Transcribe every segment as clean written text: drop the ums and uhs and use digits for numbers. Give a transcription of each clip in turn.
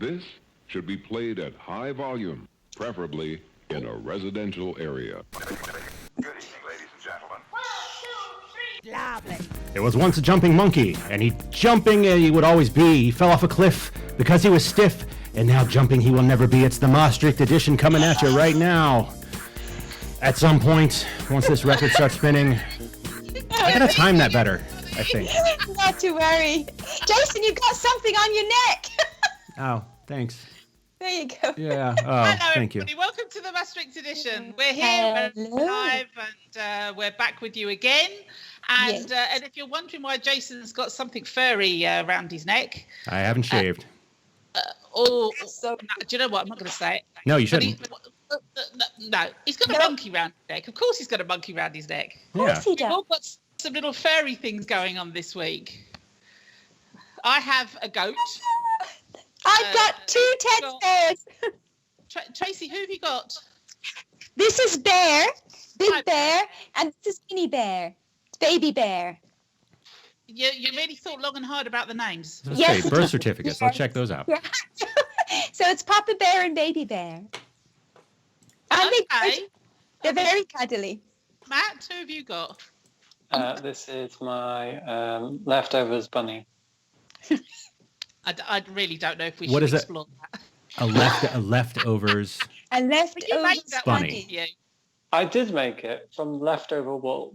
This should be played at high volume, preferably in a residential area. Good evening, ladies and gentlemen. 1, 2, 3. Lovely. There was once a jumping monkey, and he would always be. He fell off a cliff because he was stiff, and now jumping he will never be. It's the Maastricht Edition coming at you right now. At some point, once this record starts spinning, I gotta time that better, I think. Not to worry. Jason, you've got something on your neck. Oh, thanks. There you go. Yeah, Hello, thank you. everybody. Welcome to the Maastricht Edition. We're here, we're live, and we're back with you again. And and if you're wondering why Jason's got something furry around his neck, I haven't shaved. do you know what? I'm not going to say it. No, you shouldn't. No, he's got a monkey around his neck. Of course he's got a monkey around his neck. Of course he We've does. all got some little furry things going on this week. I have a goat. I've got 2 teddy bears. Tracy, who have you got? This is Bear, Big Hi, Bear, and this is Minnie Bear, Baby Bear. You really thought long and hard about the names. Let's Yes. say birth certificates. I'll check those out. Yeah. So it's Papa Bear and Baby Bear. And Okay. they're very cuddly. Matt, who have you got? This is my leftovers bunny. I really don't know if we What should is it? explore that. A leftovers. And But you leftovers made that bunny. one, didn't you? I did make it from leftover wool.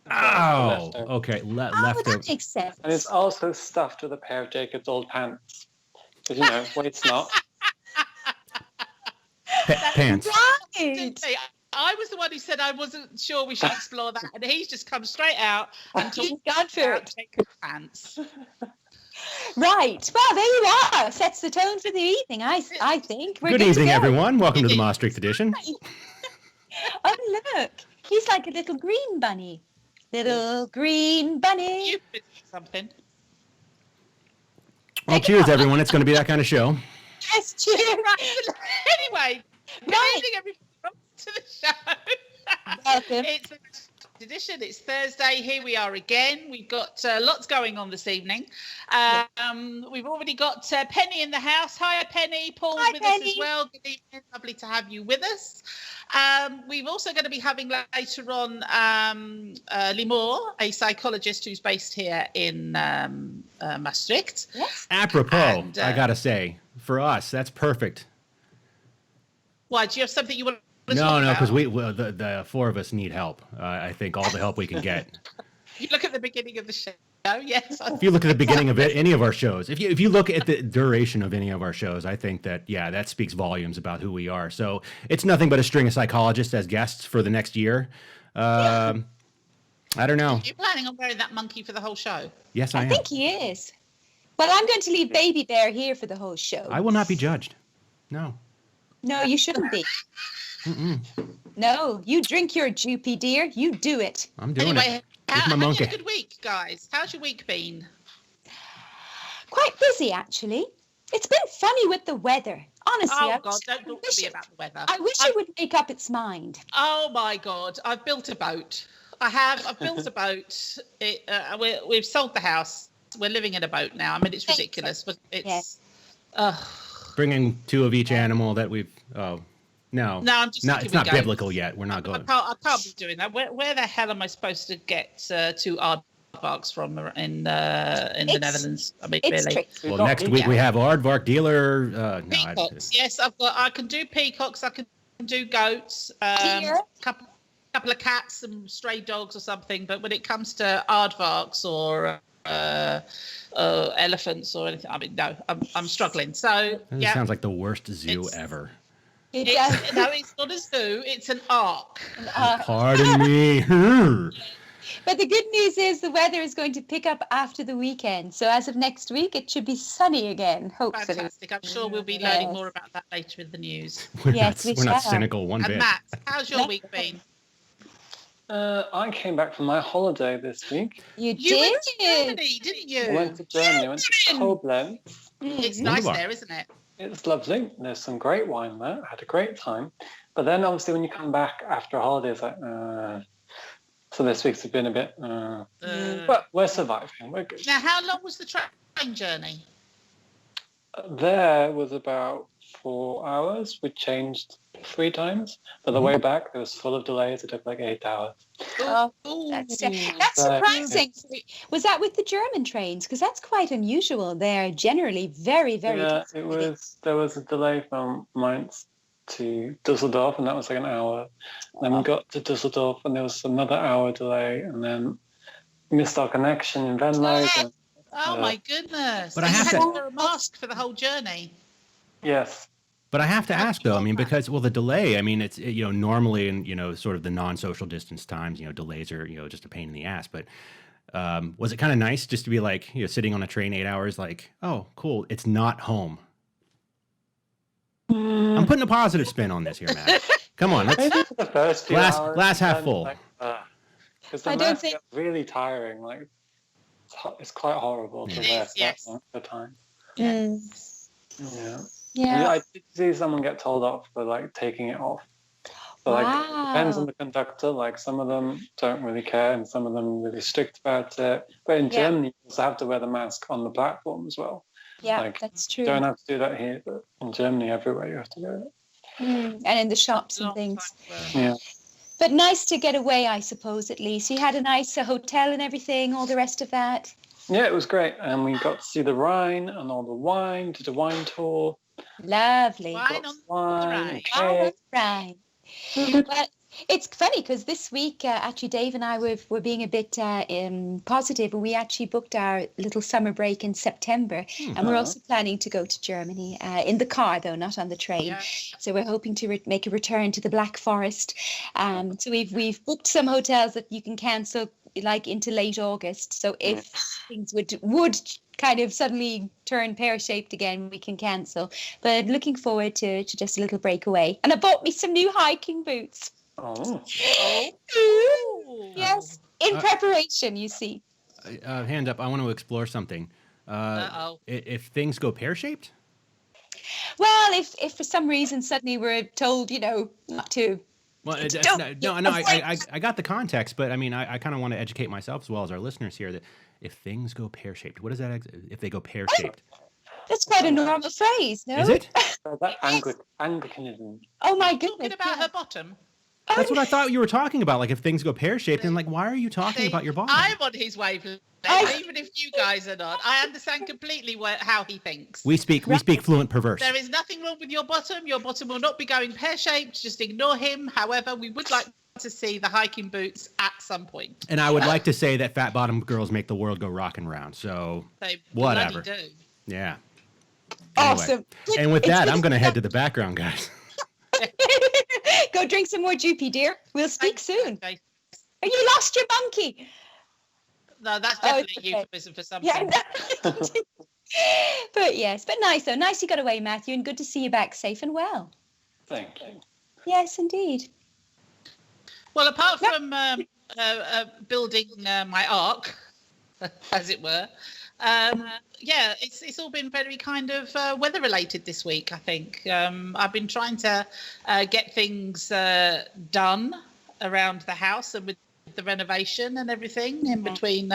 Oh, Leftover. okay. Oh, Leftover. that makes sense. And it's also stuffed with a pair of Jacob's old pants. Because, wait's not. Pants. Right. Didn't he? I was the one who said I wasn't sure we should explore that, and he's just come straight out and He's talked gone for about it. Jacob's pants. Right. Well, there you are. Sets the tone for the evening, I think. We're Good good to evening, go. everyone. Welcome to the Maastricht Edition. Oh, look. He's like a little green bunny. Little green bunny. You've been something. Well, cheers, everyone. It's going to be that kind of show. Yes, cheers. Anyway, good Right. evening, everybody. Welcome to the show. Welcome. It's the edition. It's Thursday. Here we are again. We've got lots going on this evening. We've already got Penny in the house. Hi, Penny. Paul's Hi, with us as Penny. well. Good evening. Lovely to have you with us. We've also going to be having later on Limor, a psychologist who's based here in Maastricht. Yes. Apropos, And, I got to say, for us, that's perfect. Why, do you have something you want to No, talk because about? the four of us need help. I think all the help we can get. You look at the beginning of the show. Yes. If you look at the beginning of any of our shows, if you look at the duration of any of our shows, I think that, that speaks volumes about who we are. So it's nothing but a string of psychologists as guests for the next year. I don't know. Are you planning on wearing that monkey for the whole show? Yes, I I am. think he is. Well, I'm going to leave Baby Bear here for the whole show. I will not be judged. No. No, you shouldn't be. Mm-mm. No, you drink your Joopy, dear. You do it. I'm doing Anyway, it. how With my have you monkey. had a good week, guys? How's your week been? Quite busy, actually. It's been funny with the weather. Honestly, Oh, I God, wish- don't talk to me about the weather. I wish it would make up its mind. Oh, my God. I've built a boat. I've built a boat. We've sold the house. We're living in a boat now. I mean, it's ridiculous, but it's... Yes. Bringing 2 of each animal that we've... Oh, no. No, I'm just No, thinking it's we not go. biblical yet. We're not going. I can't be doing that. Where the hell am I supposed to get 2 aardvarks from in the Netherlands? I mean, It's really. tricky. Well, next week we have Aardvark dealer. No, Peacocks. Yes, I can do peacocks. I can do goats. Deer. Couple of cats, some stray dogs or something. But when it comes to aardvarks or elephants or anything, I mean, no, I'm struggling. So That yeah, sounds like the worst zoo It's- ever. It does. no, it's not a zoo. It's an ark. Pardon me. But the good news is the weather is going to pick up after the weekend. So as of next week, it should be sunny again, hopefully. Fantastic. I'm sure we'll be learning more about that later in the news. Yes, we we're not shall. cynical one And bit. Matt, how's your week been? I came back from my holiday this week. You You did. went to Germany, didn't you? I went to Germany, I went to Koblenz. It's Mm. nice Wunderbar. there, isn't it? It's lovely. There's some great wine there. I had a great time. But then obviously when you come back after a holiday, it's like, so this week's been a bit, but we're surviving. We're good. Now, how long was the train journey? There was about 4 hours. We changed 3 times, but the way back it was full of delays. It took like 8 hours. Oh, Ooh. that's But, surprising. Was that with the German trains? Because that's quite unusual. They're generally very, very. Yeah, it was. There was a delay from Mainz to Dusseldorf, and that was like an hour. Then we got to Dusseldorf, and there was another hour delay, and then missed our connection in Venlo. and, Oh my goodness! But I You have had to- wear a mask for the whole journey. yes. But I have to ask though, I mean, Yeah. because well, the delay. I mean, it's normally in sort of the non-social distance times, delays are just a pain in the ass. But was it kind of nice just to be like sitting on a train 8 hours, like, oh, cool, it's not home. I'm putting a positive spin on this here, Matt. Come on, let's. Maybe for the first few hours. Glass half then, full. Because the I don't mask think- gets really tiring. Like it's quite horrible to It wear is, for yes. that long of a time. Yeah. Yeah. I did see someone get told off for like taking it off. So like it depends on Wow. the conductor. Like some of them don't really care, and some of them are really strict about it. But in Yeah. Germany, you also have to wear the mask on the platform as well. Yeah, like, that's You true. don't have to do that here, but in Germany, everywhere you have to do it. And in the shops and Long things. time. Yeah. But nice to get away, I suppose, at least. You had a nice hotel and everything, all the rest of that. Yeah, it was great, and we got to see the Rhine and all the wine. Did a wine tour. Lovely. Wine Got on the wine, Rhine. cake. Right. Well, it's funny because this week, actually, Dave and I were being a bit positive, and we actually booked our little summer break in September, and we're also planning to go to Germany in the car, though, not on the train. Yeah. So we're hoping to make a return to the Black Forest. So we've booked some hotels that you can cancel like into late August. So if things would kind of suddenly turn pear-shaped again, we can cancel. But looking forward to just a little break away. And I bought me some new hiking boots. Oh, Oh. Yes, in preparation, you see. Hand up, I want to explore something. Uh-oh. If things go pear-shaped. Well, if for some reason suddenly we're told, not to. Well, Don't no, get I got the context, but I mean, I kind of want to educate myself as well as our listeners here that if things go pear-shaped, what is that? If they go pear-shaped, That's quite a normal phrase, no? is it? so that Anglicanism. Oh my Talking goodness. about yeah. her bottom. That's what I thought you were talking about. Like if things go pear-shaped, and like, why are you talking about your bottom? I'm on his wavelength, even if you guys are not. I understand completely how he thinks. We speak fluent perverse. There is nothing wrong with your bottom. Your bottom will not be going pear-shaped. Just ignore him. However, we would like to see the hiking boots at some point. And I would like to say that fat bottom girls make the world go rockin' round. So They whatever. bloody do. Yeah. Awesome. And with It's that, really I'm going to head to the background, guys. Go drink some more Jupi, dear. We'll speak soon. Okay. Oh, you lost your monkey. No, that's Oh, definitely okay. a euphemism for something. Yeah. But yes, but nice though. Nice you got away, Matthew, and good to see you back safe and well. Thank you. Yes, indeed. Well, apart from building my ark, as it were, yeah, it's all been very kind of weather related this week, I think. I've been trying to get things done around the house and with the renovation and everything in between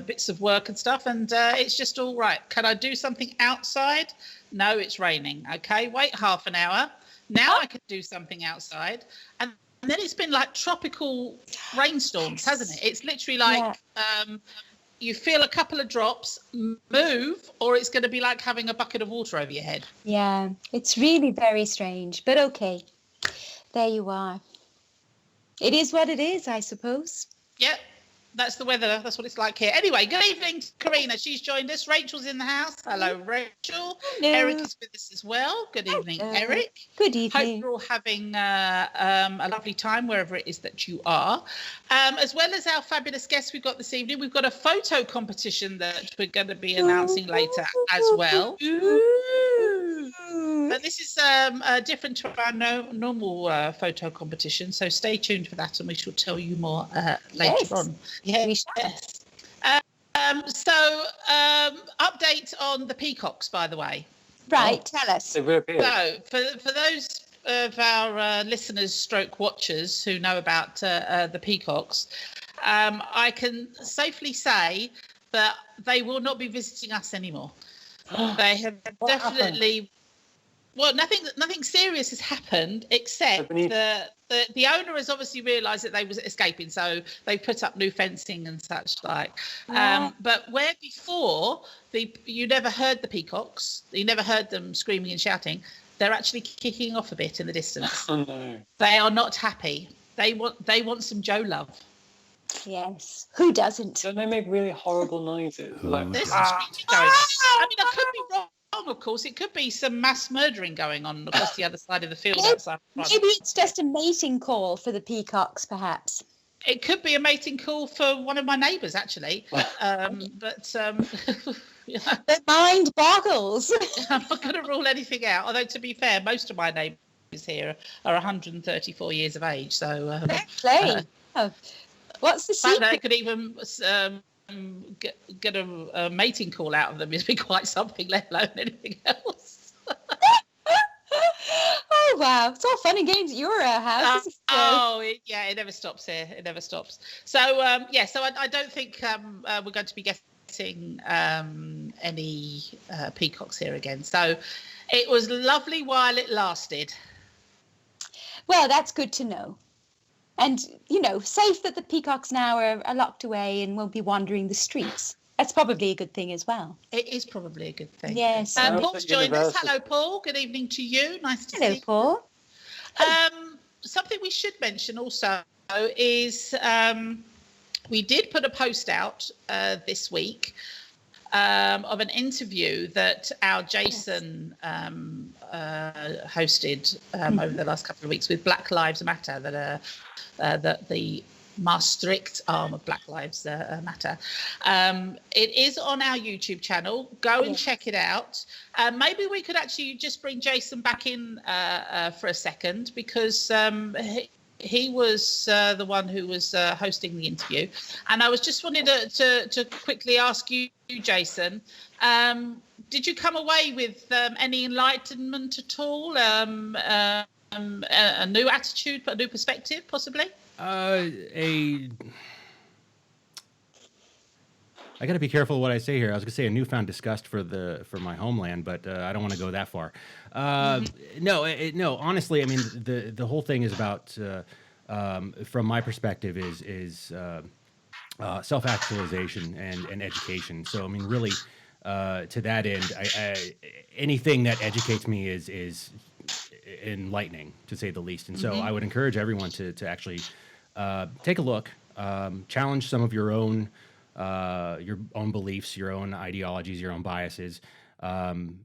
bits of work and stuff. And it's just all right. Can I do something outside? No, it's raining. Okay, wait half an hour. Now I can do something outside. And then it's been like tropical rainstorms, hasn't it? It's literally like you feel a couple of drops, move, or it's going to be like having a bucket of water over your head. Yeah, it's really very strange, but okay. There you are. It is what it is, I suppose. Yep, that's the weather. That's what it's like here. Anyway, good evening, Karina. She's joined us. Rachel's in the house. Hello, Rachel. Hello. Eric is with us as well. Good evening, Hello. Eric. Good Hope evening. you're all having a lovely time wherever it is that you are. As well as our fabulous guests we've got this evening, we've got a photo competition that we're going to be announcing later as well. But this is different to our normal photo competition, so stay tuned for that and we shall tell you more later Yes. on. Yeah, We shall. yes. Update on the peacocks, by the way. Right, tell us. They reappeared. So, for those of our listeners stroke watchers who know about the peacocks, I can safely say that they will not be visiting us anymore. They have What definitely. Well, nothing serious has happened except the owner has obviously realised that they was escaping, so they put up new fencing and such like. But where before you never heard the peacocks, you never heard them screaming and shouting, they're actually kicking off a bit in the distance. Oh no! They are not happy. They want some Joe love. Yes. Who doesn't? Don't they make really horrible noises? Like, There's some screeching going. I mean, I could be wrong. Of course, it could be some mass murdering going on across the other side of the field. Outside front. Maybe it's just a mating call for the peacocks, perhaps. It could be a mating call for one of my neighbours, actually. The mind boggles. I'm not going to rule anything out. Although, to be fair, most of my neighbours here are 134 years of age. So, what's the secret? They could even get a mating call out of them. It'd be quite something, let alone anything else. Oh wow, it's all fun and games at your house. It never stops here. It never stops. So so I don't think we're going to be getting any peacocks here again. So it was lovely while it lasted. Well, that's good to know. And, safe that the peacocks now are locked away and won't be wandering the streets. That's probably a good thing as well. It is probably a good thing. Yes. Paul's joined us. Hello, Paul. Good evening to you. Nice to see you. Hello, Paul. Something we should mention also is we did put a post out this week of an interview that our Jason hosted over the last couple of weeks with Black Lives Matter, that the Maastricht arm of Black Lives Matter. It is on our YouTube channel. Go and check it out. Maybe we could actually just bring Jason back in for a second, because he was the one who was hosting the interview. And I was just wanted to quickly ask you, Jason, did you come away with any enlightenment at all? A new attitude, a new perspective, possibly? I got to be careful what I say here. I was going to say a newfound disgust for my homeland, but I don't want to go that far. No. Honestly, I mean, the whole thing is about, from my perspective, is self-actualization and education. So, I mean, really, to that end, I anything that educates me is enlightening, to say the least. And so, I would encourage everyone to actually take a look, challenge some of your own beliefs, your own ideologies, your own biases, and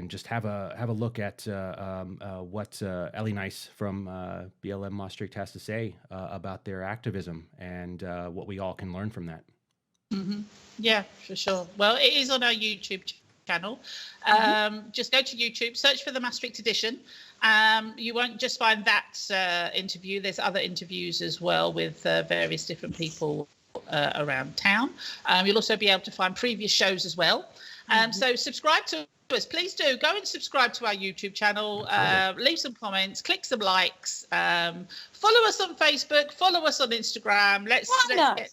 just have a look at what Ellie Nice from BLM Maastricht has to say about their activism and what we all can learn from that. Mm-hmm. Yeah, for sure. Well, it is on our YouTube channel. Just go to YouTube, search for the Maastricht Edition. You won't just find that interview. There's other interviews as well with various different people around town. You'll also be able to find previous shows as well. So subscribe to us. Please do go and subscribe to our YouTube channel. Leave some comments, click some likes. Follow us on Facebook. Follow us on Instagram. Let's get.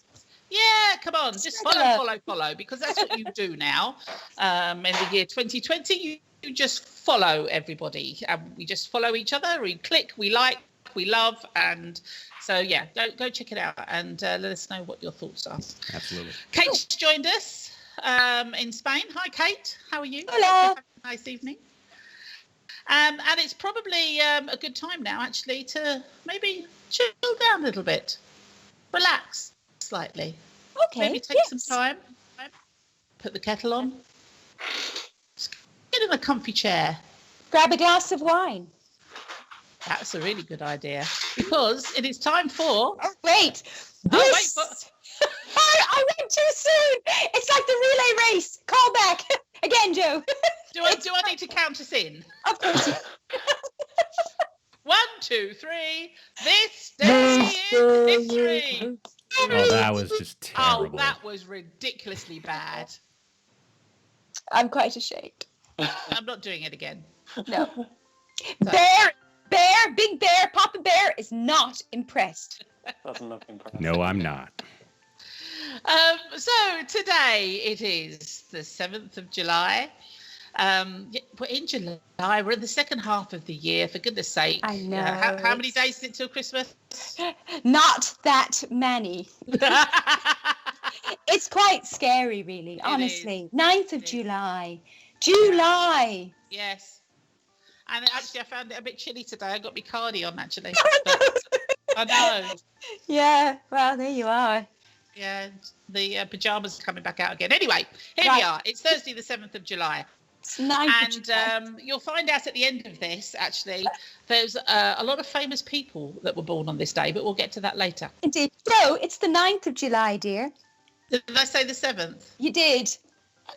Yeah, come on, just follow, because that's what you do now. In the year 2020, you just follow everybody. We just follow each other. We click, we like, we love, and so yeah, go check it out and let us know what your thoughts are. Absolutely. Kate's joined us in Spain. Hi, Kate. How are you? Hello. Nice evening. And it's probably a good time now, actually, to maybe chill down a little bit, relax slightly. Okay. Maybe take some time, put the kettle on, just get in a comfy chair. Grab a glass of wine. That's a really good idea, because it is time for... Oh, wait. I went too soon. It's like the relay race. Call back. Again, Joe. Do I need to count us in? Of course. 1, 2, 3. This day in history. Oh, that was just terrible. Oh, that was ridiculously bad. I'm quite ashamed. I'm not doing it again. No. Big Bear, Papa Bear is not impressed. Doesn't look impressive. No, I'm not. So today it is the 7th of July. We're in July. We're in the second half of the year. For goodness sake. I know. How many days is it till Christmas? Not that many. It's quite scary, really, honestly. 9th of July. July. Yes. And actually, I found it a bit chilly today. I got my cardi on, actually. But I know. Yeah, well, there you are. Yeah, the pyjamas are coming back out again. Anyway, here we are. It's Thursday, the 7th of July. It's 9th of July. You'll find out at the end of this, actually, there's a lot of famous people that were born on this day, but we'll get to that later. Indeed. No, it's the 9th of July, dear. Did I say the 7th? You did.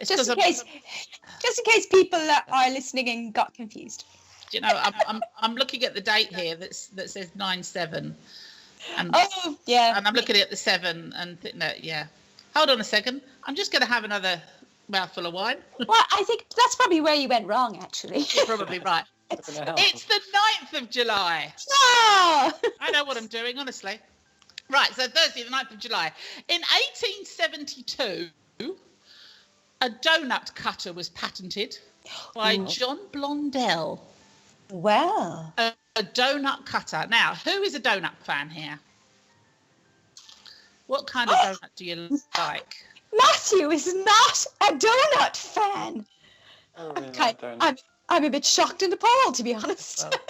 It's Just in case people are listening and got confused. You know, I'm looking at the date here that says 9/7. And, oh, yeah. And I'm looking at the 7 and yeah. Hold on a second. I'm just going to have another mouthful of wine. Well, I think that's probably where you went wrong, actually. You're probably right. It's the 9th of July. Oh! I know what I'm doing, honestly. Right, so Thursday, the 9th of July. In 1872, a donut cutter was patented by John Blondell. Well. A donut cutter. Now, who is a donut fan here? What kind of donut do you like? Matthew is not a donut fan. I'm a bit shocked and appalled, to be honest. Well.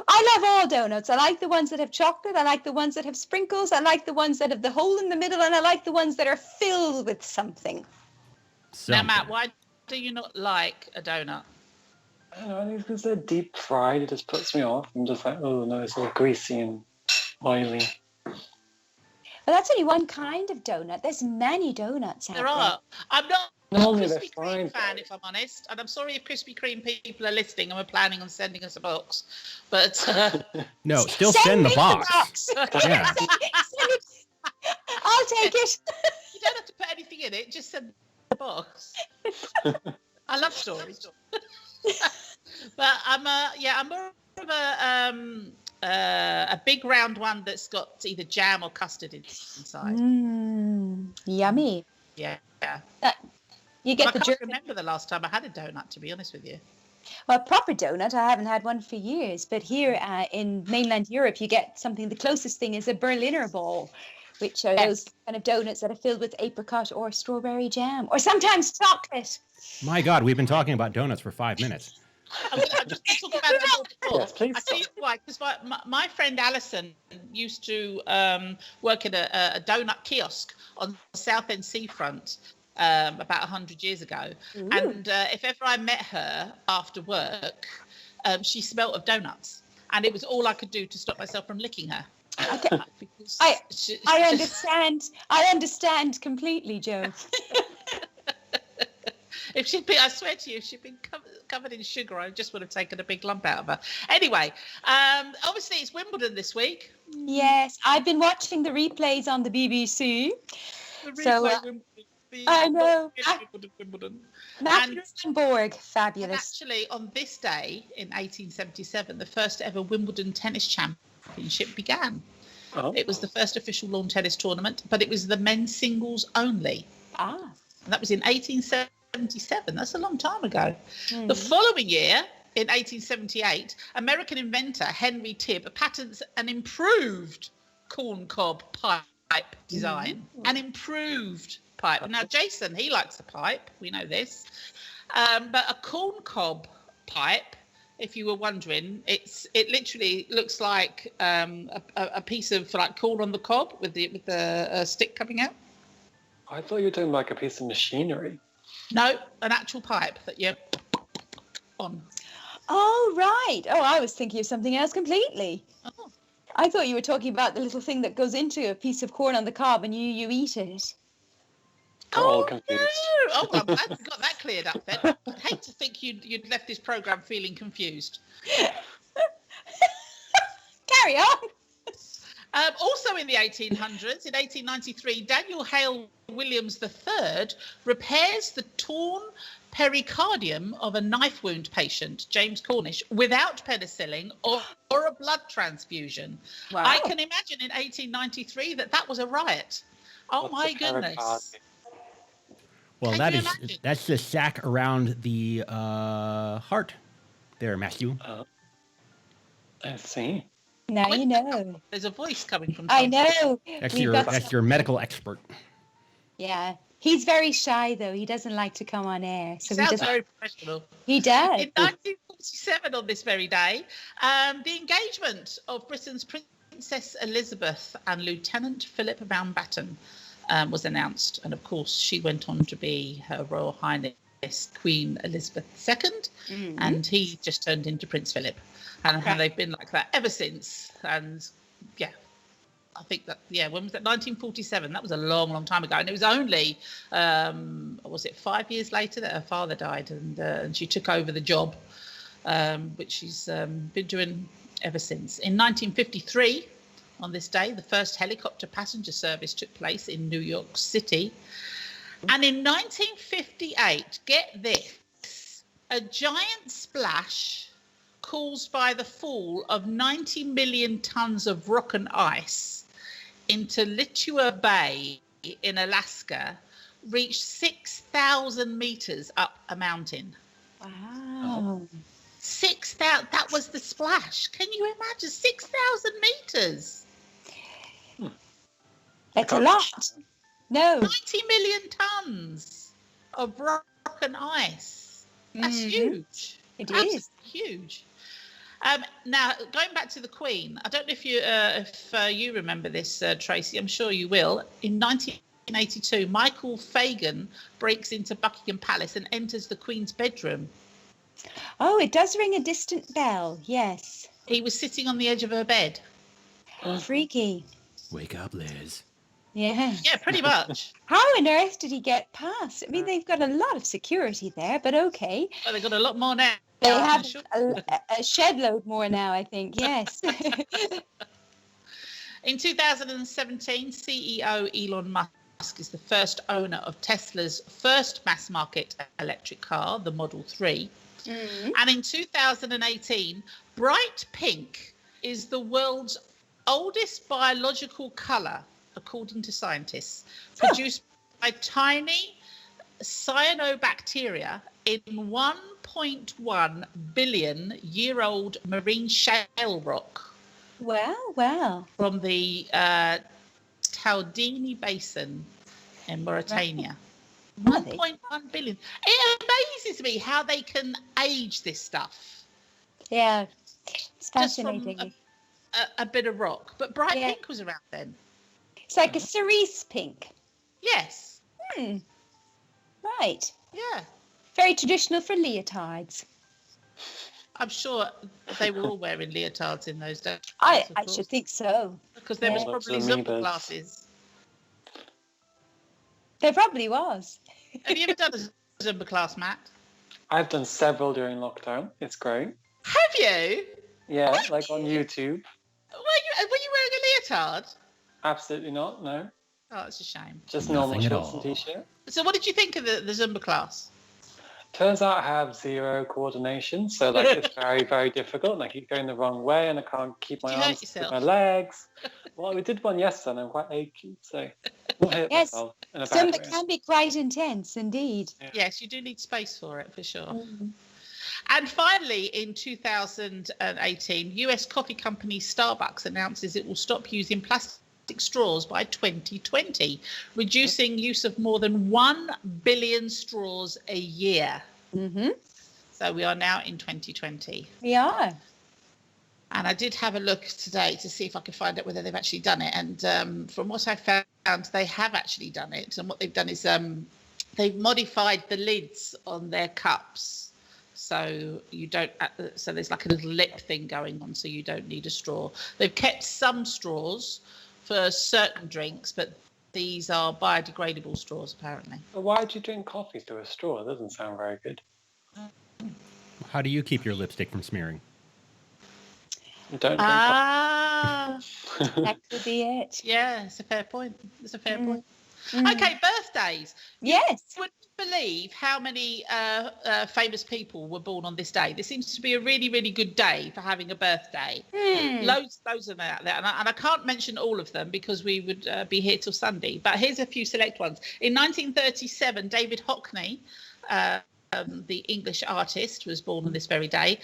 I love all donuts. I like the ones that have chocolate. I like the ones that have sprinkles. I like the ones that have the hole in the middle. And I like the ones that are filled with something. Now, Matt, why do you not like a donut? I don't know, I think it's because they're deep fried. It just puts me off. I'm just like, oh no, it's all greasy and oily. Well, that's only one kind of donut. There's many donuts out there. There are. I'm not a Normally Krispy they're Kreme fried, fan, though. if I'm honest. And I'm sorry if Krispy Kreme people are listening and we're planning on sending us a box. But No, still send the me box. Yeah. I'll take it. you don't have to put anything in it. Just send the box. I love stories. But I'm more of a big round one that's got either jam or custard inside. Yummy. Yeah. You get I the can't German. remember the last time I had a donut, to be honest with you. Well, a proper donut, I haven't had one for years. But here in mainland Europe, you get something. The closest thing is a Berliner ball, which are those kind of donuts that are filled with apricot or strawberry jam, or sometimes chocolate. My God, we've been talking about donuts for 5 minutes. I'm just talking about it more before. Yes, please I tell you why, because my friend Alison used to work at a donut kiosk on the Southend seafront about 100 years ago. Ooh. And if ever I met her after work, she smelt of donuts. And it was all I could do to stop myself from licking her. Okay. I understand completely, Joe. If she'd been, I swear to you, if she'd been covered in sugar, I just would have taken a big lump out of her. Anyway, obviously it's Wimbledon this week. Yes, I've been watching the replays on the BBC. I know. Wimbledon. Matthew Borg, And fabulous. actually, on this day in 1877, the first ever Wimbledon tennis championship began. Oh. It was the first official lawn tennis tournament, but it was the men's singles only. Ah. And that was in 1877. That's a long time ago. The following year, in 1878, American inventor Henry Tibb patents an improved corncob pipe design. An improved pipe. Now, Jason, he likes a pipe. We know this. But a corncob pipe, if you were wondering, it literally looks like a piece of like corn on the cob with the stick coming out. I thought you were doing like a piece of machinery. No, an actual pipe that you're on. Oh, right. Oh, I was thinking of something else completely. Oh. I thought you were talking about the little thing that goes into a piece of corn on the cob and you eat it. Got all confused. No. Oh, well, I'm glad we got that cleared up then. I'd hate to think you'd left this programme feeling confused. Carry on. Also in the 1800s, in 1893, Daniel Hale Williams III repairs the torn pericardium of a knife wound patient, James Cornish, without penicillin or a blood transfusion. Wow. I can imagine in 1893 that was a riot. Oh What's my a goodness. pericardium? Well, Can you imagine? that's the sac around the heart. There, Matthew. I see. Now Where you did that come know. from? There's a voice coming from I somewhere. know. That's We've your got that's some- your medical expert. Yeah. He's very shy though. He doesn't like to come on air. So he Sounds does. very professional. He does. In 1947, on this very day, the engagement of Britain's Princess Elizabeth and Lieutenant Philip Mountbatten was announced. And of course, she went on to be Her Royal Highness Queen Elizabeth II. Mhm. And he just turned into Prince Philip. And they've been like that ever since. And yeah, I think that, when was that? 1947. That was a long, long time ago. And it was only, was it 5 years later that her father died, and she took over the job, which she's been doing ever since. In 1953, on this day, the first helicopter passenger service took place in New York City. And in 1958, get this, a giant splash caused by the fall of 90 million tons of rock and ice into Litua Bay in Alaska reached 6,000 meters up a mountain. Wow. 6,000, that was the splash. Can you imagine? 6,000 meters. That's a lot. No. 90 million tons of rock and ice. That's Mhm. huge. It Absolutely is. huge. Now, going back to the Queen, I don't know if you remember this, Tracy. I'm sure you will. In 1982, Michael Fagan breaks into Buckingham Palace and enters the Queen's bedroom. Oh, it does ring a distant bell. Yes. He was sitting on the edge of her bed. Freaky. Wake up, Liz. Yeah. Yeah, pretty much. How on earth did he get past? I mean, they've got a lot of security there, but okay. Well, they've got a lot more now. They I'm have sure. a shed load more now, I think. Yes. In 2017, CEO Elon Musk is the first owner of Tesla's first mass market electric car, the Model 3. Mhm. And in 2018, bright pink is the world's oldest biological colour, according to scientists, produced by tiny cyanobacteria in 1.1 billion year old marine shale rock Well. from the Taudini Basin in Mauritania. Are they? 1.1 billion. It amazes me how they can age this stuff Yeah. It's just from fascinating. a bit of rock. But bright Yeah. pink was around then. It's like a cerise pink. Yes. Right. Yeah. Very traditional for leotards. I'm sure they were all wearing leotards in those days. I should think so. Because there was Yeah. probably Lots of Zumba amoebas. classes. There probably was. Have you ever done a Zumba class, Matt? I've done several during lockdown. It's great. Have you? Yeah, like on YouTube. Were you wearing a leotard? Absolutely not. No, Oh, it's a shame. just Nothing normal at shorts all. and t-shirt. So what did you think of the Zumba class? Turns out I have zero coordination, so like it's very, very difficult. And I keep going the wrong way, and I can't keep my Did you hurt arms with yourself? my legs. Well, we did one yesterday, and I'm quite achy, so not hit Yes, myself in a bad Zumba way. can be quite intense indeed. Yes, you do need space for it, for sure. Mhm. And finally, in 2018, US coffee company Starbucks announces it will stop using plastic straws by 2020, reducing use of more than 1 billion straws a year. Mhm. So we are now in 2020. We are. And I did have a look today to see if I could find out whether they've actually done it. And from what I found, they have actually done it. And what they've done is they've modified the lids on their cups. So you don't. So there's like a little lip thing going on, so you don't need a straw. They've kept some straws for certain drinks, but these are biodegradable straws apparently. But why do you drink coffee through a straw? It doesn't sound very good. How do you keep your lipstick from smearing? You don't drink Ah, That could be it. yeah, it's a fair point. It's a fair point. Okay, birthdays. Yes. You wouldn't believe how many famous people were born on this day. This seems to be a really, really good day for having a birthday. Loads of them out there. And I can't mention all of them because we would be here till Sunday. But here's a few select ones. In 1937, David Hockney, the English artist, was born on this very day.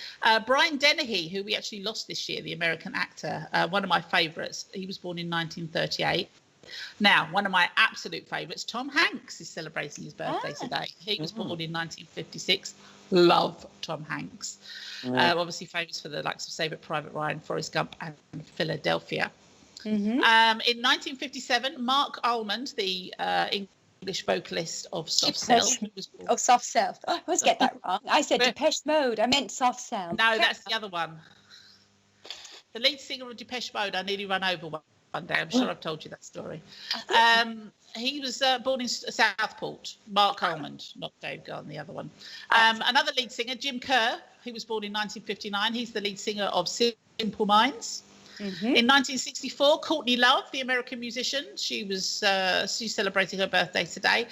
Brian Dennehy, who we actually lost this year, the American actor, one of my favourites. He was born in 1938. Now, one of my absolute favourites, Tom Hanks, is celebrating his birthday today. He was born in 1956. Love Tom Hanks. Obviously famous for the likes of Saving Private Ryan, Forrest Gump and Philadelphia. In 1957, Mark Almond, the English vocalist of Soft Cell. Of Soft Cell. Oh, I always get that wrong. I said Depeche Mode. I meant Soft Cell. No, that's the other one. The lead singer of Depeche Mode, I nearly run over one day. I'm sure I've told you that story. He was born in Southport. Mark Almond, not Dave Garden, the other one. Another lead singer, Jim Kerr, who was born in 1959. He's the lead singer of Simple Minds. In 1964, Courtney Love, the American musician, she's celebrating her birthday today.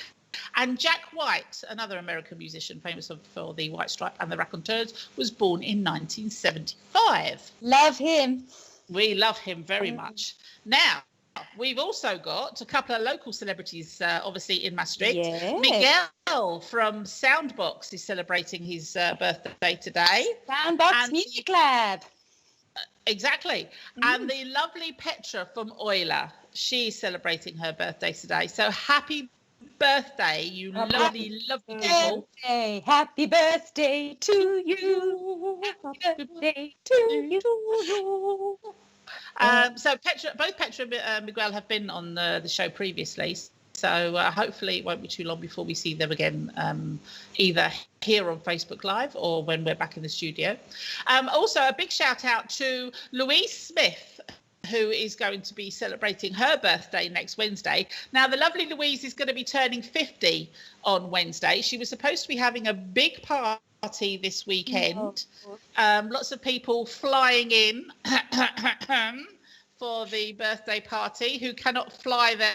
And Jack White, another American musician famous for the White Stripe and the Raconteurs, was born in 1975. Love him. We love him very much. Now, we've also got a couple of local celebrities, obviously, in Maastricht. Yes. Miguel from Soundbox is celebrating his birthday today. Soundbox Music Lab. Exactly. And the lovely Petra from Euler, she's celebrating her birthday today. So happy birthday, you lovely people. Happy birthday to you. Happy birthday to you. So both Petra and Miguel have been on the show previously. So hopefully it won't be too long before we see them again, either here on Facebook Live or when we're back in the studio. Also, a big shout out to Louise Smith, who is going to be celebrating her birthday next Wednesday. Now, the lovely Louise is going to be turning 50 on Wednesday. She was supposed to be having a big party this weekend. Lots of people flying in for the birthday party who cannot fly there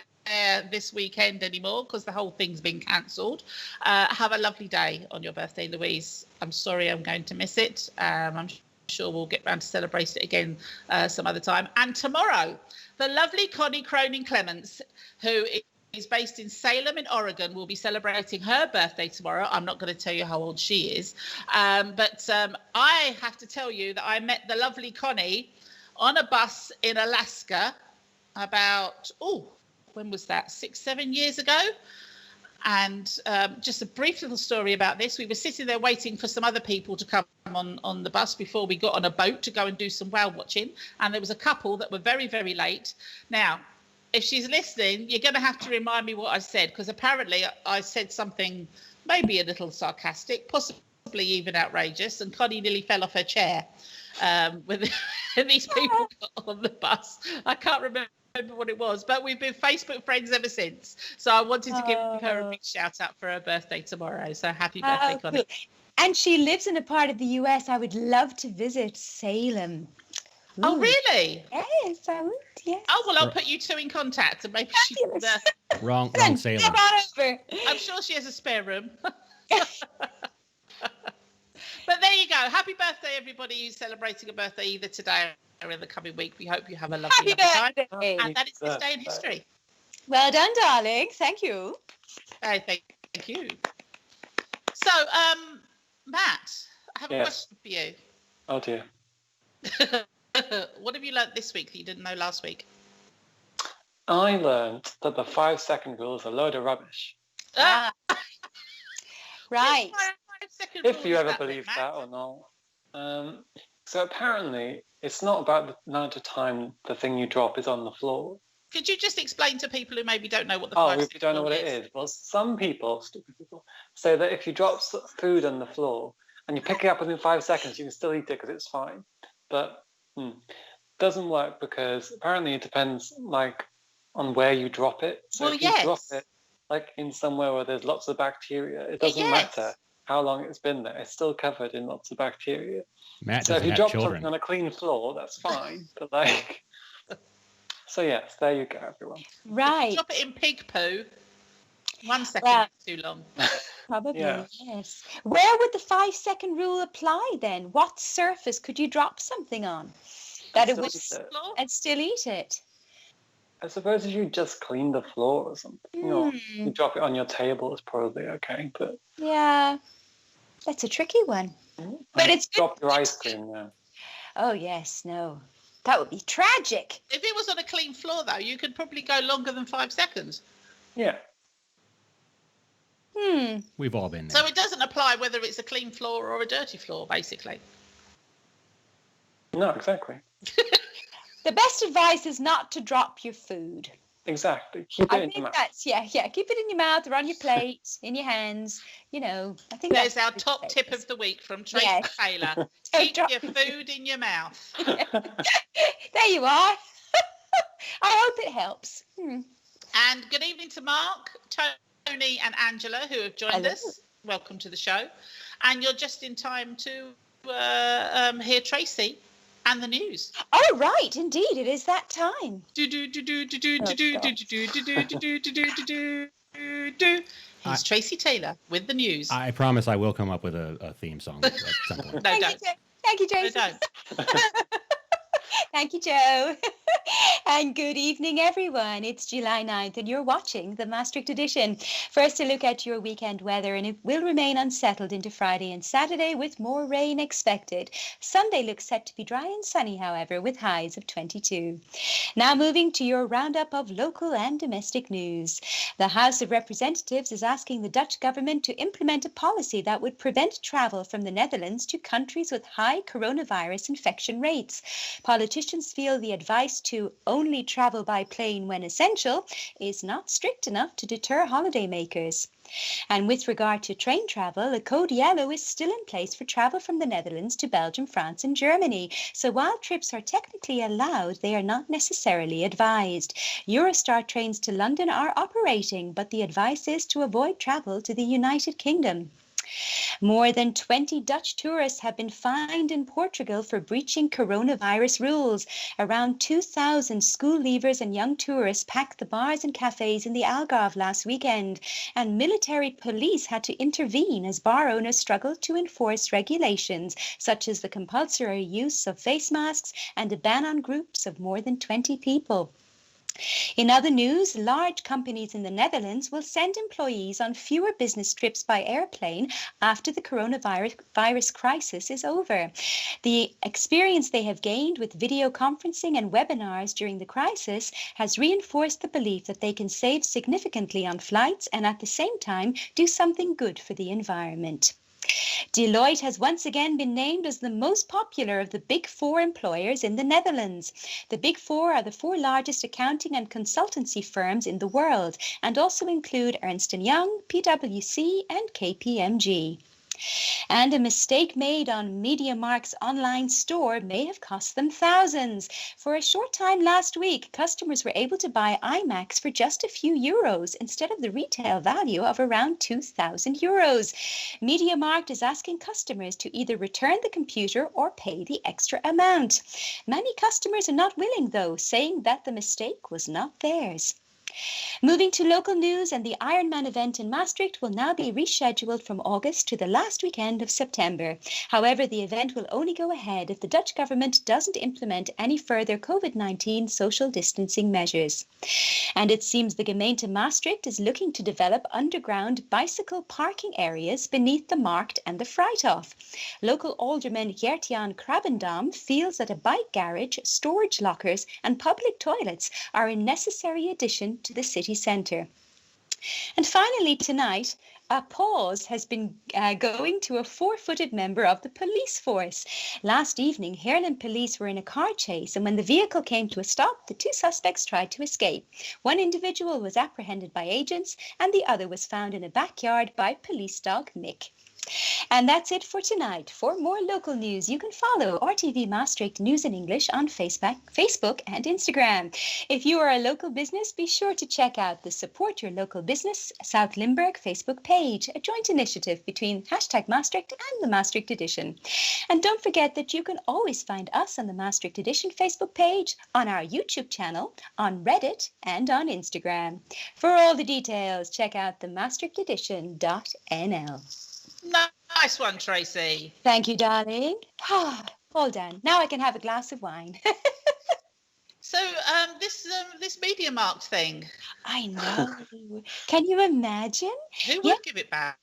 this weekend anymore because the whole thing's been cancelled. Have a lovely day on your birthday, Louise. I'm sorry I'm going to miss it. I'm sure we'll get round to celebrate it again some other time. And tomorrow, the lovely Connie Cronin-Clements, who is based in Salem in Oregon, will be celebrating her birthday tomorrow. I'm not going to tell you how old she is. But I have to tell you that I met the lovely Connie on a bus in Alaska about, when was that? 6-7 years ago. And just a brief little story about this. We were sitting there waiting for some other people to come on the bus before we got on a boat to go and do some whale watching. And there was a couple that were very, very late. Now, if she's listening, you're going to have to remind me what I said, because apparently I said something maybe a little sarcastic, possibly even outrageous, and Connie nearly fell off her chair when these people got on the bus. I can't remember what it was, but we've been Facebook friends ever since. So I wanted to give her a big shout out for her birthday tomorrow. So happy birthday, Connie. Cool. And she lives in a part of the US I would love to visit, Salem. Ooh. Oh, really? Yes, I would, yes. Oh, well, I'll put you two in contact and maybe she can... Wrong Salem. Come on over. I'm sure she has a spare room. But there you go. Happy birthday, everybody who's celebrating a birthday either today or in the coming week. We hope you have a lovely time. And that is this day in history. Well done, darling. Thank you. Thank you. So, Matt, I have a question for you. Oh, dear. What have you learnt this week that you didn't know last week? I learned that the 5-second rule is a load of rubbish. Right. If you ever believe that or not. So apparently, it's not about the amount of time the thing you drop is on the floor. Could you just explain to people who maybe don't know what the 5-second if you don't know what it is? Well, some people, stupid people, say that if you drop food on the floor and you pick it up within 5 seconds, you can still eat it because it's fine. But doesn't work because apparently it depends on where you drop it. So if you drop it in somewhere where there's lots of bacteria, it doesn't matter how long it's been there. It's still covered in lots of bacteria. Matt so if you have drop children. something on a clean floor, that's fine. But So yes, there you go, everyone. Right. Drop it in pig poo. 1 second Well- is too long. Probably, Yeah. yes. Where would the 5-second rule apply then? What surface could you drop something on that it Still would eat it. Floor? and still eat it? I suppose if you just clean the floor or something, or you drop it on your table, it's probably okay. But Yeah, that's a tricky one. But it's good. drop your ice cream now. Oh yes, no, that would be tragic. If it was on a clean floor, though, you could probably go longer than 5 seconds. Yeah. We've all been So there. it doesn't apply whether it's a clean floor or a dirty floor, basically. No, exactly. The best advice is not to drop your food. Exactly. Keep it I in your think mouth. that's keep it in your mouth or on your plate, in your hands. I think There's that's our good top tip advice. of the week from Tracy Yes. Taylor. Don't Keep drop your your food in your mouth. There you are. I hope it helps. And good evening to Mark, Tony and Angela, who have joined Hello. us. Welcome to the show. And you're just in time to hear Tracy and the news. Oh right, indeed, it is that time. Here's Tracy Taylor with the news. I promise I will come up with a theme song at some point. No, Thank don't. you, Thank you, No, Jason. don't. Thank you, Joe. And good evening, everyone. It's July 9th, and you're watching the Maastricht Edition. First, a look at your weekend weather, and it will remain unsettled into Friday and Saturday with more rain expected. Sunday looks set to be dry and sunny, however, with highs of 22. Now moving to your roundup of local and domestic news. The House of Representatives is asking the Dutch government to implement a policy that would prevent travel from the Netherlands to countries with high coronavirus infection rates. Politicians feel the advice to only travel by plane when essential is not strict enough to deter holidaymakers. And with regard to train travel, a code yellow is still in place for travel from the Netherlands to Belgium, France and Germany. So while trips are technically allowed, they are not necessarily advised. Eurostar trains to London are operating, but the advice is to avoid travel to the United Kingdom. More than 20 Dutch tourists have been fined in Portugal for breaching coronavirus rules. Around 2,000 school leavers and young tourists packed the bars and cafes in the Algarve last weekend, and military police had to intervene as bar owners struggled to enforce regulations such as the compulsory use of face masks and a ban on groups of more than 20 people. In other news, large companies in the Netherlands will send employees on fewer business trips by airplane after the coronavirus crisis is over. The experience they have gained with video conferencing and webinars during the crisis has reinforced the belief that they can save significantly on flights and at the same time do something good for the environment. Deloitte has once again been named as the most popular of the Big Four employers in the Netherlands. The Big Four are the 4 largest accounting and consultancy firms in the world and also include Ernst & Young, PwC and KPMG. And a mistake made on MediaMarkt's online store may have cost them thousands. For a short time last week, customers were able to buy iMacs for just a few euros instead of the retail value of around 2,000 euros. MediaMarkt is asking customers to either return the computer or pay the extra amount. Many customers are not willing, though, saying that the mistake was not theirs. Moving to local news, and the Ironman event in Maastricht will now be rescheduled from August to the last weekend of September. However, the event will only go ahead if the Dutch government doesn't implement any further COVID-19 social distancing measures. And it seems the gemeente Maastricht is looking to develop underground bicycle parking areas beneath the Markt and the Vrijthof. Local alderman Gert-Jan Krabbendam feels that a bike garage, storage lockers and public toilets are a necessary addition to the city centre. And finally tonight, a pause has been going to a 4-footed member of the police force. Last evening, Haarlem police were in a car chase, and when the vehicle came to a stop, the 2 suspects tried to escape. One individual was apprehended by agents, and the other was found in a backyard by police dog Mick. And that's it for tonight. For more local news, you can follow RTV Maastricht News in English on Facebook and Instagram. If you are a local business, be sure to check out the Support Your Local Business South Limburg Facebook page, a joint initiative between #Maastricht and the Maastricht Edition. And don't forget that you can always find us on the Maastricht Edition Facebook page, on our YouTube channel, on Reddit, and on Instagram. For all the details, check out the maastrichtedition.nl. Nice one, Tracy. Thank you, darling. All done. Now I can have a glass of wine. So this Media Markt thing, I know. Can you imagine? who would give it back?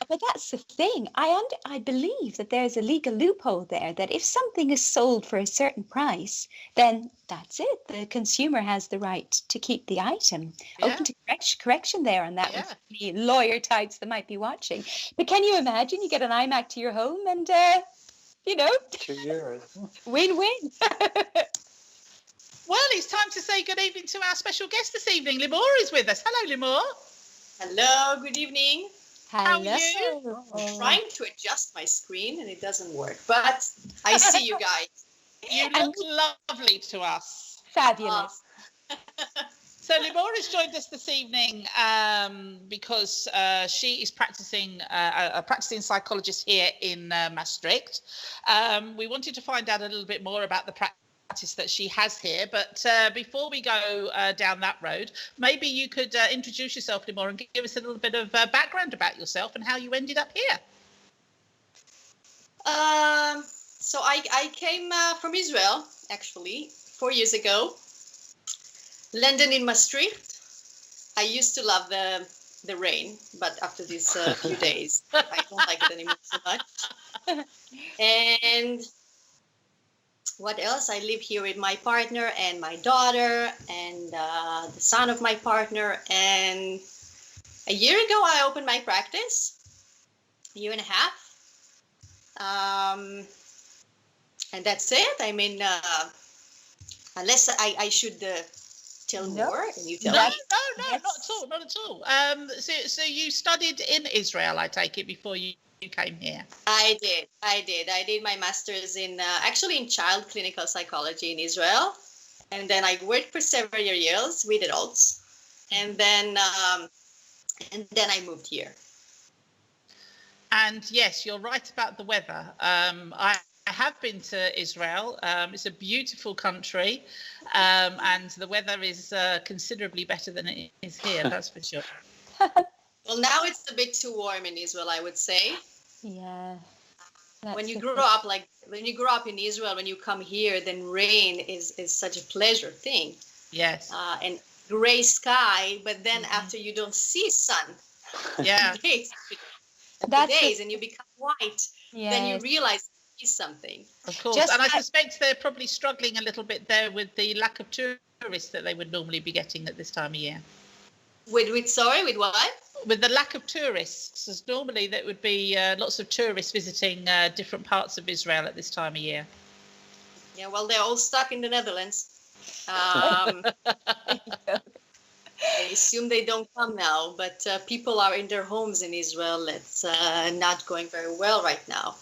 But that's the thing. I believe that there's a legal loophole there, that if something is sold for a certain price, then that's it. The consumer has the right to keep the item. Yeah. Open to correction there on that Yeah. with the lawyer types that might be watching. But can you imagine you get an iMac to your home and, €2. win-win. Well, it's time to say good evening to our special guest this evening. Limor is with us. Hello, Limor. Hello, good evening. How are Hello. you? I'm trying to adjust my screen and it doesn't work, but I see you guys. You look lovely to us. Fabulous. So Limor has joined us this evening because she is practicing a practicing psychologist here in Maastricht. We wanted to find out a little bit more about the practice that she has here, but before we go down that road, maybe you could introduce yourself, Limor, and give us a little bit of background about yourself and how you ended up here. So I came from Israel, actually, 4 years ago. Landed in Maastricht. I used to love the rain, but after these few days, I don't like it anymore so much. And what else? I live here with my partner and my daughter and the son of my partner. And a year ago, I opened my practice, a year and a half. And that's it. I mean, unless I should tell more, and you tell No, me. not at all. So you studied in Israel, I take it, before you came here. I did. I did my master's in actually in child clinical psychology in Israel, and then I worked for several years with adults, and then I moved here. And yes, you're right about the weather. I have been to Israel. It's a beautiful country, and the weather is considerably better than it is here. That's for sure. Well, now it's a bit too warm in Israel, I would say. Yeah. When you grow up in Israel, when you come here, then rain is such a pleasure thing. Yes. And gray sky, but then after you don't see sun, Yeah. days, and you become white, then you realize it's something. Of course. And I suspect they're probably struggling a little bit there with the lack of tourists that they would normally be getting at this time of year. With what? With the lack of tourists, as normally there would be lots of tourists visiting different parts of Israel at this time of year. Yeah, well, they're all stuck in the Netherlands. I assume they don't come now, but people are in their homes in Israel. It's not going very well right now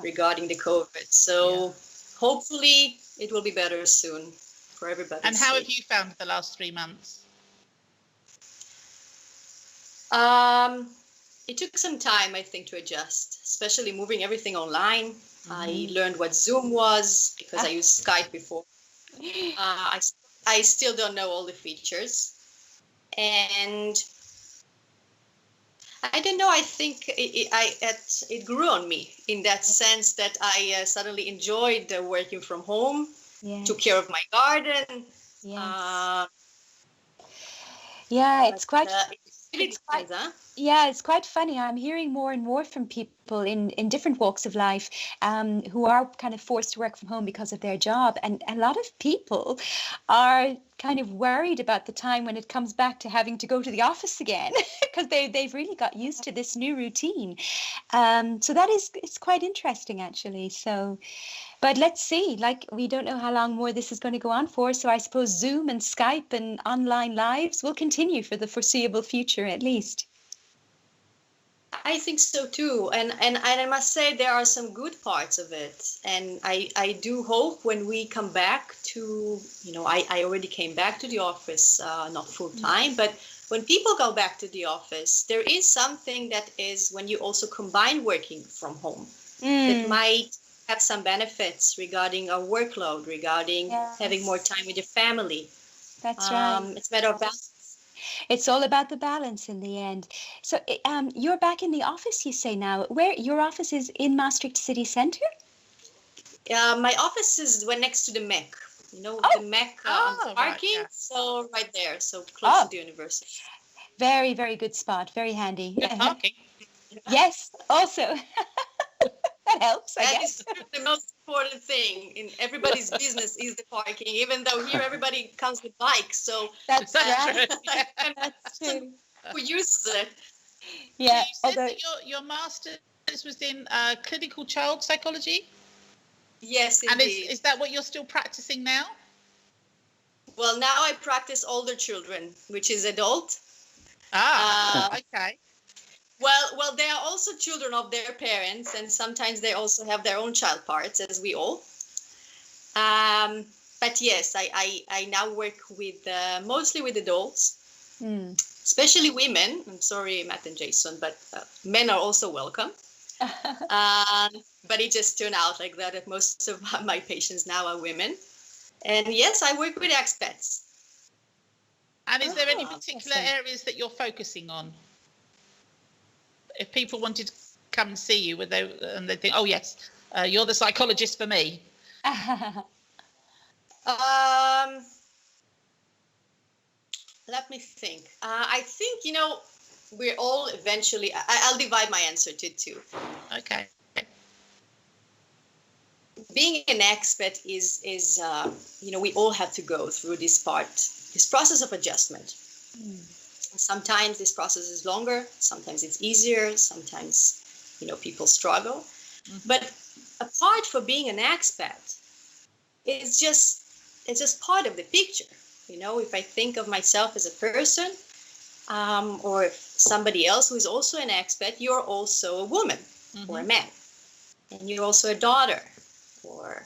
regarding the COVID. So hopefully it will be better soon for everybody. And how have you found the last 3 months? It took some time, I think, to adjust, especially moving everything online. I learned what Zoom was because I used Skype before. I still don't know all the features. And I don't know, I think it grew on me in that sense that I suddenly enjoyed working from home, took care of my garden. It's quite... It's quite funny. I'm hearing more and more from people in different walks of life who are kind of forced to work from home because of their job. And a lot of people are kind of worried about the time when it comes back to having to go to the office again because they've really got used to this new routine. So it's quite interesting, actually. So, but let's see, we don't know how long more this is going to go on for. So I suppose Zoom and Skype and online lives will continue for the foreseeable future, at least. I think so too, and I must say there are some good parts of it, and I do hope when we come back to, I already came back to the office, not full time, but when people go back to the office, there is something that is when you also combine working from home that might have some benefits regarding our workload, regarding having more time with your family. That's right. It's a matter of balance. It's all about the balance in the end. So, you're back in the office, you say now. Where your office is in Maastricht City Centre? My office is next to the MEC. The MEC on parking. Right, yeah. So right there, so close to the university. Very, very good spot. Very handy. Good parking. Yes, also. That helps, I That guess. is the most important thing in everybody's business is the parking, even though here everybody comes with bikes. So That's That's right. true. Yeah. That's true. who uses it? Yeah. You said that your master's was in clinical child psychology, Yes, and indeed. is that what you're still practicing now? Well, now I practice older children, which is adult. Okay. Well, they are also children of their parents, and sometimes they also have their own child parts, as we all. But yes, I now work with mostly with adults, especially women. I'm sorry, Matt and Jason, but men are also welcome. But it just turned out like that most of my patients now are women. And yes, I work with expats. And is there any Ah, particular awesome. areas that you're focusing on? If people wanted to come and see you, and they think, oh yes, you're the psychologist for me. Let me think. I think, we're all eventually, I'll divide my answer to two. Okay. Being an expat is we all have to go through this process of adjustment. Sometimes this process is longer, sometimes it's easier, sometimes, people struggle. But apart from being an expat, it's just part of the picture. If I think of myself as a person, or if somebody else who is also an expat, you're also a woman or a man, and you're also a daughter, or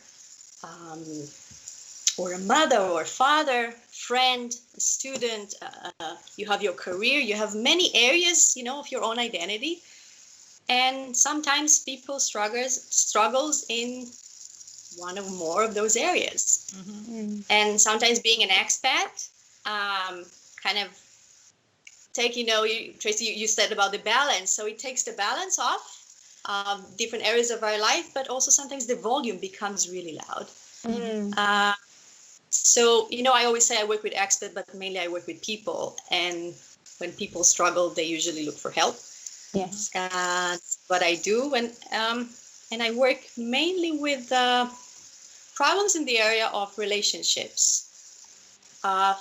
a mother or father, friend, a student. You have your career. You have many areas, of your own identity, and sometimes people struggles in one or more of those areas. And sometimes being an expat, kind of take, Tracy, you said about the balance. So it takes the balance off different areas of our life, but also sometimes the volume becomes really loud. So, I always say I work with experts, but mainly I work with people. And when people struggle, they usually look for help. Yes. That's what I do. And I work mainly with problems in the area of relationships, of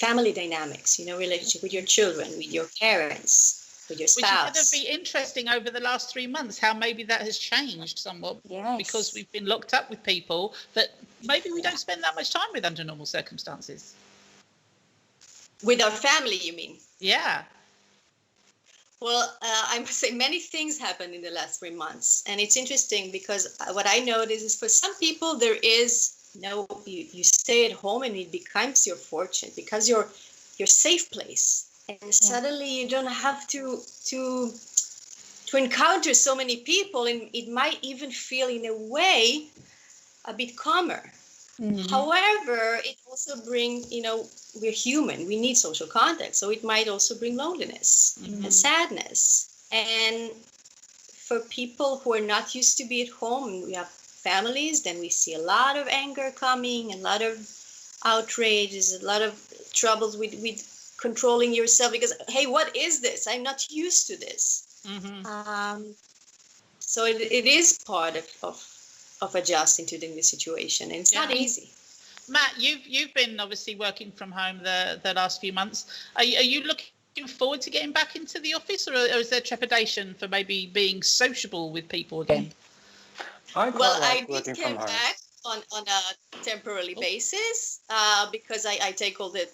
family dynamics, relationship with your children, with your parents, with your spouse. Which is going to be interesting over the last 3 months, how maybe that has changed somewhat. Yes. Because we've been locked up with people that maybe we don't spend that much time with under normal circumstances. With our family, you mean? Yeah. Well, I must say many things happened in the last 3 months. And it's interesting because what I notice is for some people, there is you stay at home and it becomes your fortune because your safe place. And suddenly you don't have to encounter so many people, and it might even feel in a way a bit calmer. However, it also brings, we're human, we need social contact. So it might also bring loneliness and sadness. And for people who are not used to be at home, we have families, then we see a lot of anger coming, a lot of outrages, a lot of troubles with controlling yourself because, hey, what is this? I'm not used to this. So it is part of adjusting to the new situation, and it's not easy. Matt, you've been obviously working from home the last few months. Are you looking forward to getting back into the office, or is there trepidation for maybe being sociable with people again? I did come back on a temporary basis because I take all the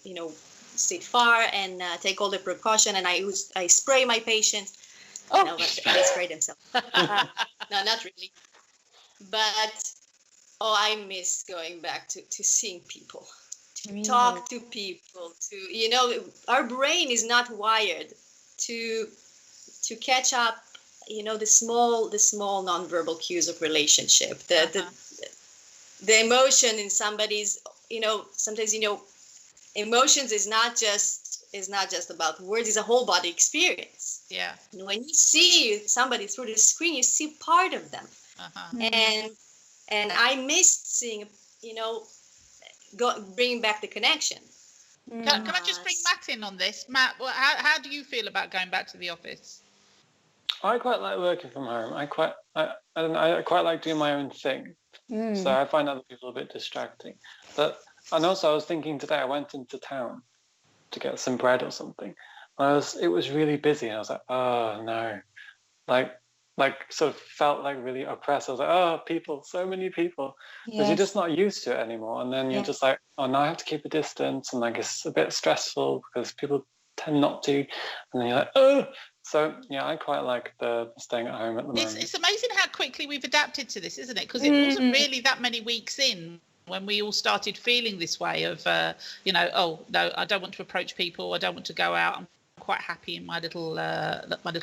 sit far and take all the precaution, and I spray my patients. Oh. No, but they spray themselves. No, not really. But I miss going back to seeing people, to talk to people. Our brain is not wired to catch up. The small nonverbal cues of relationship. The emotion in somebody's. Sometimes emotions is not just about words. It's a whole body experience. Yeah. When you see somebody through the screen, you see part of them. And I missed seeing, bringing back the connection. Can I just bring Matt in on this? Matt, how do you feel about going back to the office? I quite like working from home. I quite like doing my own thing. So I find other people a bit distracting. And also I was thinking today, I went into town to get some bread or something. It was really busy. And I was like, oh no. Like sort of felt like really oppressed. I was like, oh, people, so many people. Because you're just not used to it anymore. And then you're just like, oh, now I have to keep a distance. And like, it's a bit stressful because people tend not to. And then you're like, oh. So, yeah, I quite like the staying at home at the moment. It's amazing how quickly we've adapted to this, isn't it? Because it wasn't really that many weeks in when we all started feeling this way of, oh, no, I don't want to approach people. I don't want to go out. I'm quite happy in my little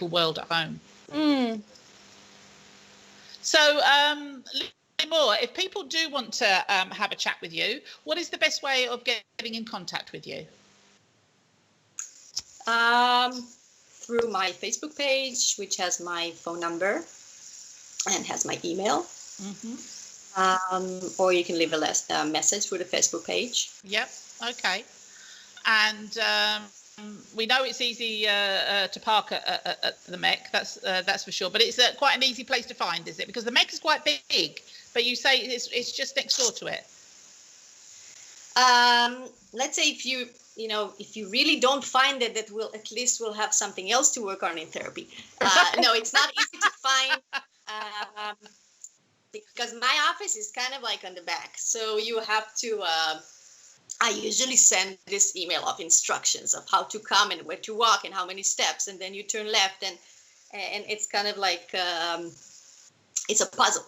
world at home. So, Limor, if people do want to have a chat with you, what is the best way of getting in contact with you? Through my Facebook page, which has my phone number and has my email. Or you can leave a message through the Facebook page. Yep. Okay. And we know it's easy to park at the Mech. That's for sure. But it's quite an easy place to find, is it? Because the Mech is quite big, but you say it's just next door to it. Let's say if you really don't find it, that we'll have something else to work on in therapy. No, it's not easy to find because my office is kind of like on the back. So you have to, I usually send this email of instructions of how to come and where to walk and how many steps, and then you turn left, and it's kind of like, it's a puzzle.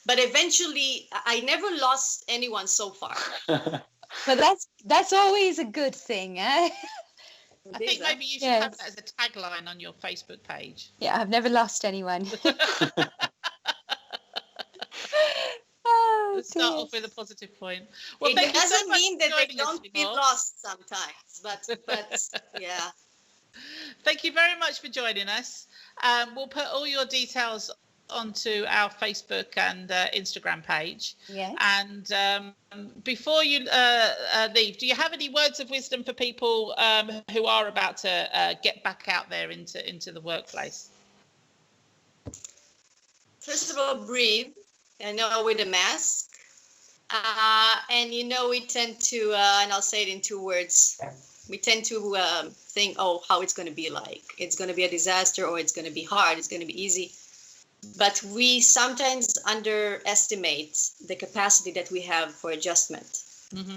But eventually, I never lost anyone so far. But that's always a good thing, eh? I think maybe you should have that as a tagline on your Facebook page. Yeah, I've never lost anyone. Let's start off with a positive point. Well, it doesn't mean that they don't be lost sometimes, but yeah. Thank you very much for joining us. We'll put all your details onto our Facebook and Instagram page. Yes. And before you leave, do you have any words of wisdom for people who are about to get back out there into the workplace? First of all, breathe. With a mask. And we tend to, and I'll say it in 2 words, we tend to think, how it's going to be like. It's going to be a disaster, or it's going to be hard, it's going to be easy. But we sometimes underestimate the capacity that we have for adjustment.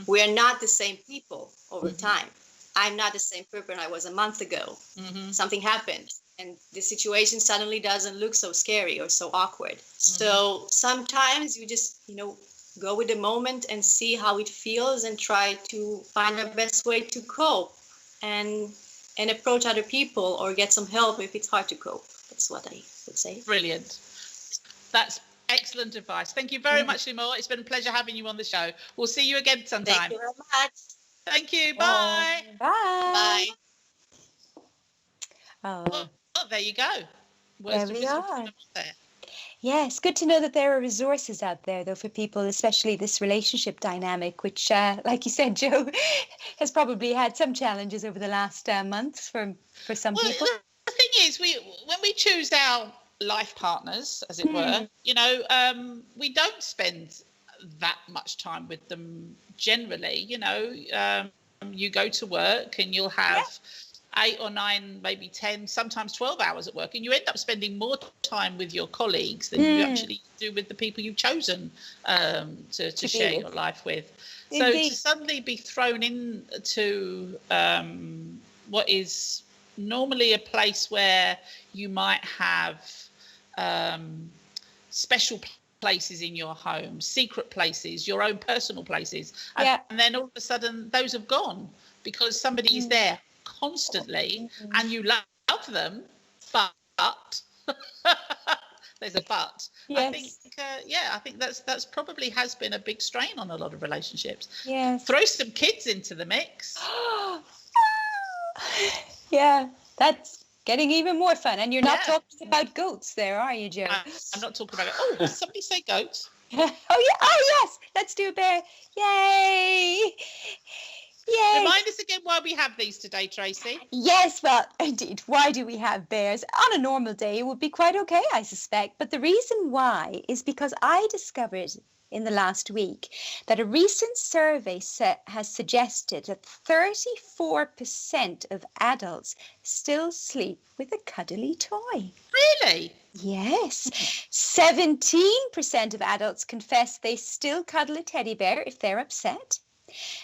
We are not the same people over time. I'm not the same person I was a month ago. Something happened, and the situation suddenly doesn't look so scary or so awkward. So sometimes you just, go with the moment and see how it feels and try to find the best way to cope and approach other people or get some help if it's hard to cope. That's what I would say. Brilliant. That's excellent advice. Thank you very much, Limor. It's been a pleasure having you on the show. We'll see you again sometime. Thank you very much. Thank you. Bye. Bye. Bye. Oh, there you go. There we are. There. Yes, good to know that there are resources out there, though, for people, especially this relationship dynamic, which, like you said, Joe, has probably had some challenges over the last months for some people. The thing is, when we choose our life partners, as it were, we don't spend that much time with them generally. You go to work and you'll have 8 or 9, maybe 10, sometimes 12 hours at work, and you end up spending more time with your colleagues than you actually do with the people you've chosen to share your life with. So Indeed. to suddenly be thrown into what is normally a place where you might have special places in your home, secret places, your own personal places, and then all of a sudden those have gone because somebody is there constantly and you love them, but there's a but. Yes. I think that's probably has been a big strain on a lot of relationships. Yes. Throw some kids into the mix. Yeah, that's getting even more fun. And you're not talking about goats there, are you, Joe? I'm not talking about it. Oh, did somebody say goats? Oh, yeah. Oh, yes. Let's do a bear. Yay. Yay. Remind us again why we have these today, Tracy. Yes, well, indeed. Why do we have bears? On a normal day, it would be quite okay, I suspect. But the reason why is because I discovered in the last week that a recent survey has suggested that 34% of adults still sleep with a cuddly toy. Really? Yes. 17% of adults confess they still cuddle a teddy bear if they're upset.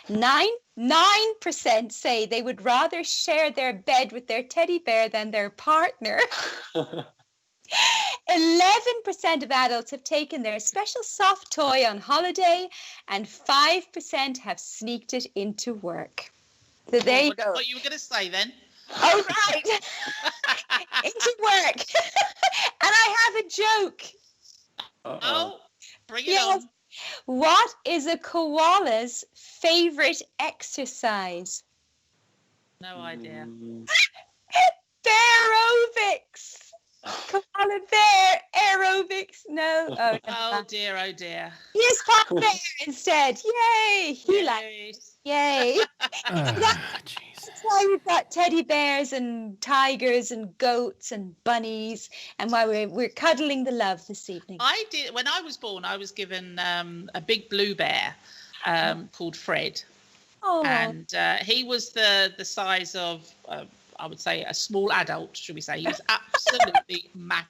9% say they would rather share their bed with their teddy bear than their partner. 11% of adults have taken their special soft toy on holiday, and 5% have sneaked it into work. So there you go. What you were going to say then? Oh, right. Into work. And I have a joke. Oh, bring it on. What is a koala's favorite exercise? No idea. Aerobics. Koala bear aerobics. No. Oh dear, oh dear. Yes, Papa Bear instead. Yay. He likes. Yay. That's why we've got teddy bears and tigers and goats and bunnies, and why we're cuddling the love this evening. I did when I was born. I was given a big blue bear called Fred, and he was the size of I would say a small adult. Should we say he was absolutely massive.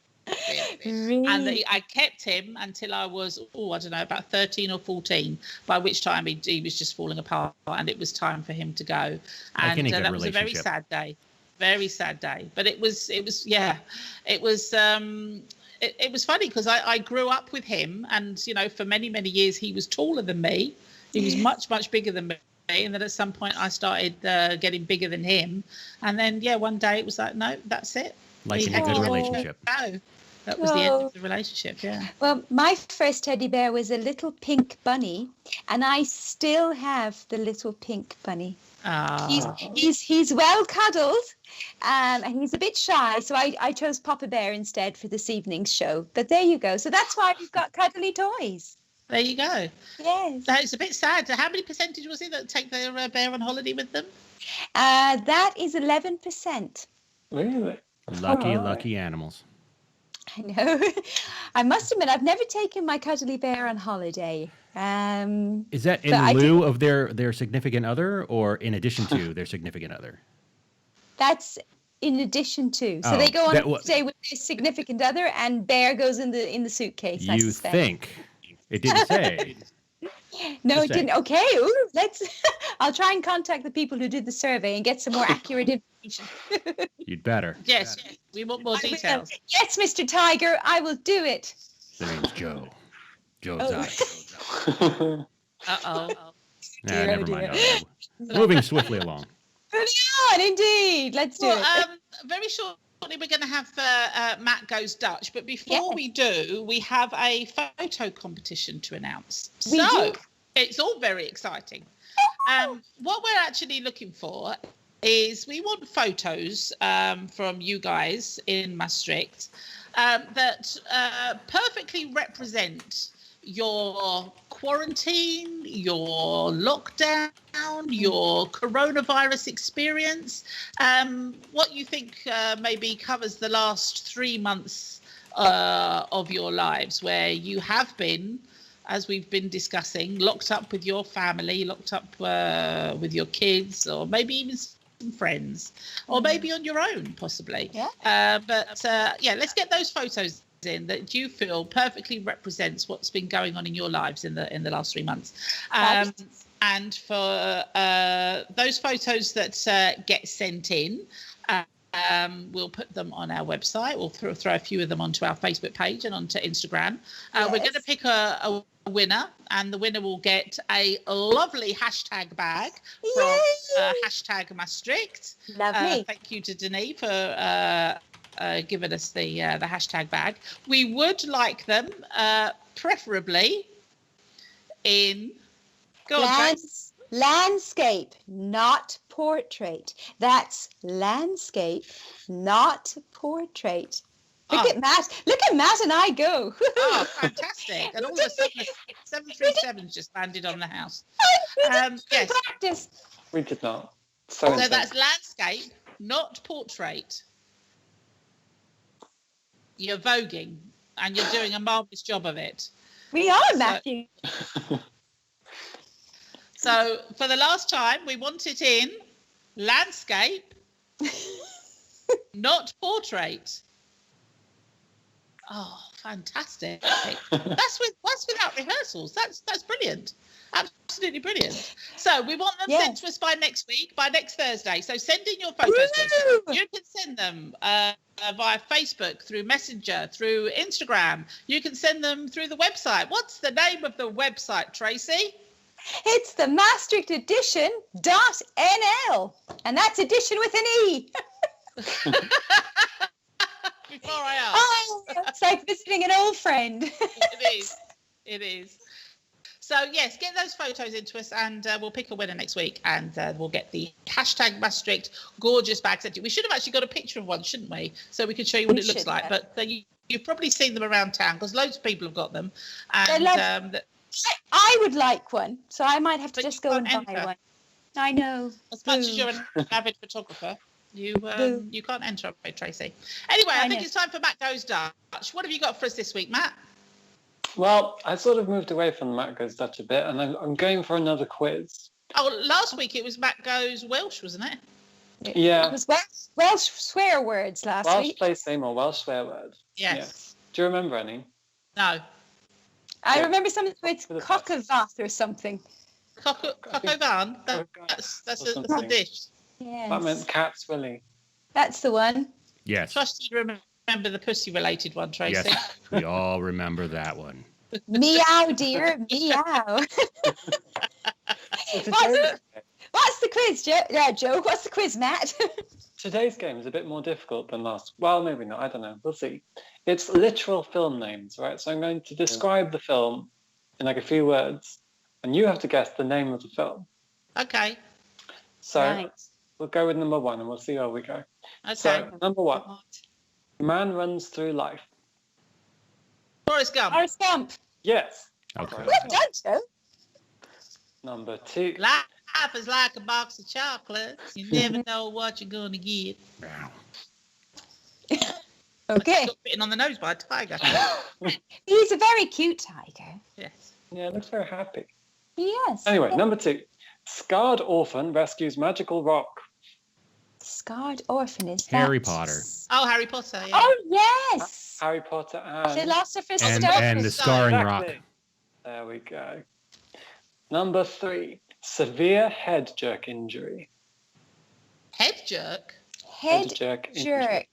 Really? And I kept him until I was, I don't know, about 13 or 14, by which time he was just falling apart and it was time for him to go. And that was a very sad day. Very sad day. But it was funny because I grew up with him, and, for many, many years he was taller than me. He was much, much bigger than me. And then at some point I started getting bigger than him. And then, one day it was like, no, that's it. Like in a good relationship. No. That was the end of the relationship, yeah. Well, my first teddy bear was a little pink bunny, and I still have the little pink bunny. He's well cuddled, and he's a bit shy, so I chose Papa Bear instead for this evening's show. But there you go. So that's why we've got cuddly toys. There you go. Yes. That is a bit sad. How many percentage was it that take their bear on holiday with them? That is 11%. Really? Lucky animals. I know. I must admit, I've never taken my cuddly bear on holiday. Is that in lieu of their significant other, or in addition to their significant other? That's in addition to. So they go on stay with their significant other, and bear goes in the suitcase. You think? It didn't say. No, it didn't. Okay, I'll try and contact the people who did the survey and get some more accurate information. You'd better. Yes, we want more details. Yes, Mr. Tiger, I will do it. The name's Joe. Joe's eye. Uh-oh. Nah, never mind. Moving swiftly along. Moving on, indeed. Let's do it. Very shortly, we're going to have Matt Goes Dutch. But before we do, we have a photo competition to announce. It's all very exciting. What we're actually looking for is we want photos from you guys in Maastricht that perfectly represent your quarantine, your lockdown, your coronavirus experience, what you think maybe covers the last 3 months of your lives where you have been, as we've been discussing, locked up with your family, locked up with your kids, or maybe even some friends, or maybe on your own, possibly. Let's get those photos in that you feel perfectly represents what's been going on in your lives in the last 3 months. And for those photos that get sent in, we'll put them on our website. We'll throw a few of them onto our Facebook page and onto Instagram. We're going to pick a winner, and the winner will get a lovely hashtag bag from hashtag Maastricht. Lovely. Thank you to Denis for giving us the hashtag bag. We would like them preferably in landscape, not portrait. That's landscape, not portrait. Look at Matt and I go. Oh, fantastic. And all of a sudden, 737's just landed on the house. Yes. Practice. We did not. So that's landscape, not portrait. You're voguing, and you're doing a marvellous job of it. We are, Matthew. So for the last time, we want it in landscape, not portrait. Oh, fantastic! That's without rehearsals. That's brilliant. Absolutely brilliant. So we want them sent to us by next week, by next Thursday. So send in your photos to us. You can send them via Facebook, through Messenger, through Instagram. You can send them through the website. What's the name of the website, Tracy? It's the Maastricht Edition .nl, and that's edition with an E. Before I ask. Oh, it's like visiting an old friend. It is. So, yes, get those photos into us, and we'll pick a winner next week, and we'll get the hashtag Maastricht gorgeous bag sent to you. We should have actually got a picture of one, shouldn't we? So we could show you what it looks like. But you've probably seen them around town, because loads of people have got them. And I would like one, so I might have to just go and buy one. I know. As much as you're an avid photographer, you can't enter, I'm afraid, Tracy. Anyway, I think it's time for Matt Goes Dutch. What have you got for us this week, Matt? Well, I sort of moved away from Matt Goes Dutch a bit, and I'm going for another quiz. Oh, last week it was Matt Goes Welsh, wasn't it? Yeah. It was Welsh swear words last week. Welsh place name or Welsh swear word. Yes. Do you remember any? No. I remember something with cockavath or something. Cockovan? That's a dish. Yes. That meant cat's willy. That's the one. Yes. Trust you remember the pussy-related one, Tracy. Yes, we all remember that one. Meow, dear, meow. What's the quiz, Joe? What's the quiz, Matt? Today's game is a bit more difficult than last. Well, maybe not. I don't know. We'll see. It's literal film names, right? So I'm going to describe the film in like a few words, and you have to guess the name of the film. Okay. So we'll go with number one, and we'll see how we go. Okay. So number one, man runs through life. Forrest Gump. Forrest Gump. Yes. Okay. Well done, Joe. Number two. Life is like a box of chocolates. You never know what you're going to get. Okay. Got bitten on the nose by a tiger. He's a very cute tiger. Yes. Yeah, looks very happy. Yes. Anyway, number two. Scarred orphan rescues magical rock. Scarred orphan is Harry Potter. Oh, Harry Potter. Yeah. Oh, yes. Harry Potter and... Philosopher's And Stone. the scarring rock. Exactly. There we go. Number three. Severe head jerk injury. Head jerk? Head jerk. jerk.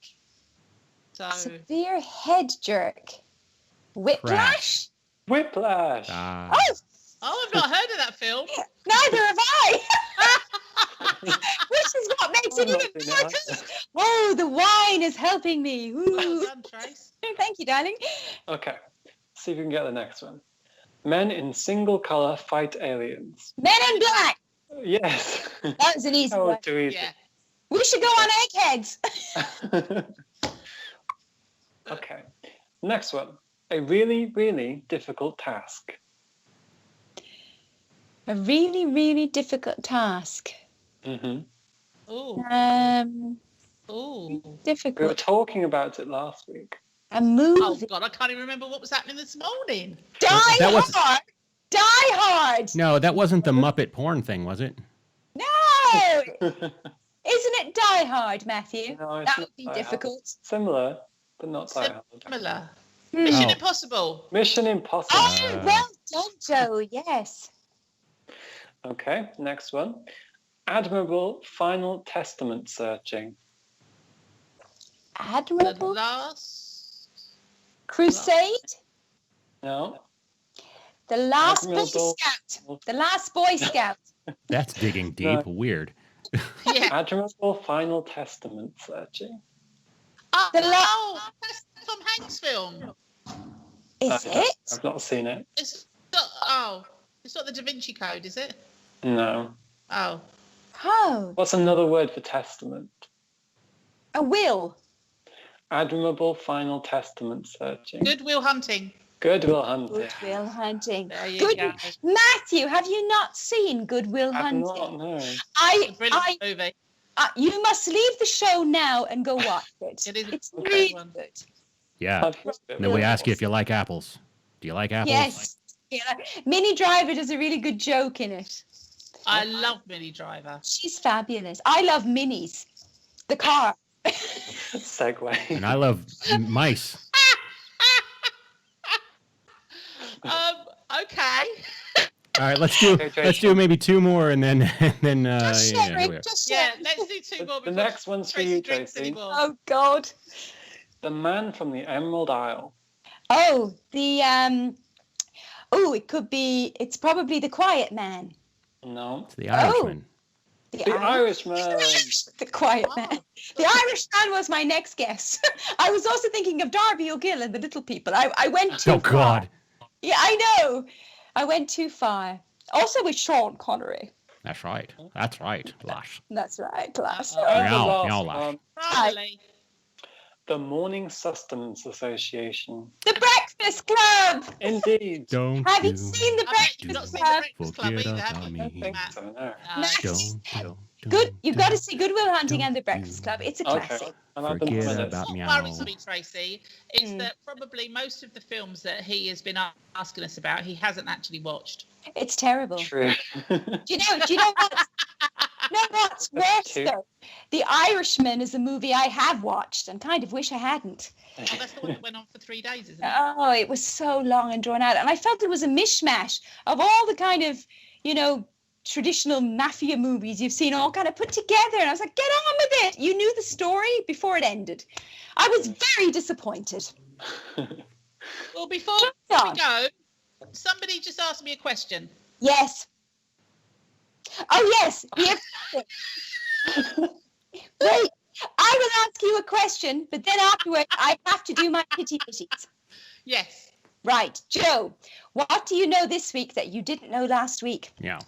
So, Severe head jerk. Whiplash? Whiplash. Ah. I've not heard of that film. Neither have I. Which is what makes it even better. Whoa, the wine is helping me. Ooh. Well done, Trace. Thank you, darling. Okay. See if we can get the next one. Men in single color fight aliens. Men in Black. Yes. That was an easy That one. was too easy. Yeah. We should go on Eggheads. Okay. Next one. A really, really difficult task. A really, really difficult task. Mm-hmm. Oh. Oh. We were Difficult. talking about it last week. A movie. Oh, God, I can't even remember what was happening this morning. Die That was- Hard. Die Hard. No, that wasn't the Muppet porn thing, was it? No. Isn't it Die Hard, Matthew? No, it's That not would be Die difficult. Similar, but not Die Hard. Similar. Hmm. Mission Oh. Impossible. Mission Impossible. Oh, well done, Joe. Yes. Okay, next one. Admirable Final Testament searching. The Admirable last. Crusade. No. The last Boy Admirable- Scout. The last Boy Scout. That's digging deep. Weird. Yeah. Admirable Final Testament searching. Oh, The that's the Tom Hanks film. Is it? I've not seen it. It's not the Da Vinci Code, is it? No. Oh. Oh, What's another word for testament? a will. Admirable Final Testament searching. Goodwill Hunting. Goodwill Hunting. Goodwill Hunting. There you Good. go. Matthew, have you not seen Goodwill I've Hunting? not, no. It's a brilliant movie. You must leave the show now and go watch it. It is a It's good really one. good. Yeah. I've heard of it And then we before. ask you if you like apples. Do you like apples? Yes. Yeah. Minnie Driver does a really good joke in it. I love Minnie Driver. She's fabulous. I love minis. The car. Segue. And I love mice. Okay. All right, let's do maybe two more, and then Just yeah, share here we are. it. Just Yeah, share it. let's do two more. The before next one's for Tracy you, drinks Tracy. anymore. Oh God. The Man from the Emerald Isle. Oh, it could be. It's probably the Quiet Man. No. It's the Irishman. The Irishman. The Quiet Man. The Irishman was my next guess. I was also thinking of Darby O'Gill and the Little People. I went too Oh far. God. Yeah, I know. I went too far. Also with Sean Connery. That's right. That's right. Lash. That's right, class. And the Meow, last meow, lash. one, Finally. the Morning Sustenance Association. The Breakfast Club. Indeed. Don't Have you you seen the I bet you've Breakfast not seen the Club? Breakfast Club forget either, about have you, I don't me. think Matt? so, no. No. Don't Good. You've got to see Goodwill Hunting and the don't Breakfast you Club. It's a Okay. classic. I'll have them forget for this. about What meow. worries me, Tracy, is that probably most of the films that he has been asking us about, he hasn't actually watched. It's terrible. True. Do you know what's worse Two. though? The Irishman is a movie I have watched and kind of wish I hadn't. Oh, that's the one that went on for 3 days, isn't it? Oh, it was so long and drawn out. And I felt it was a mishmash of all the kind of, traditional mafia movies you've seen all kind of put together. And I was like, get on with it. You knew the story before it ended. I was very disappointed. Well, before Hold we on. go, somebody just asked me a question. Yes. Oh, yes. Wait, I will ask you a question, but then afterwards I have to do my pity pitties. Yes. Right, Joe, what do you know this week that you didn't know last week? Yeah.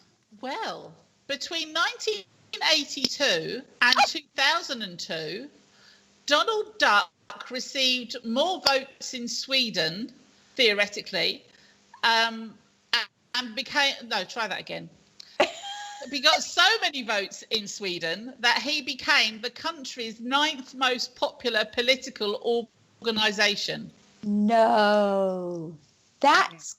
Well, between 1982 and 2002, Donald Duck received more votes in Sweden, theoretically, and became... No, try that again. He got so many votes in Sweden that he became the country's 9th most popular political organisation. No, that's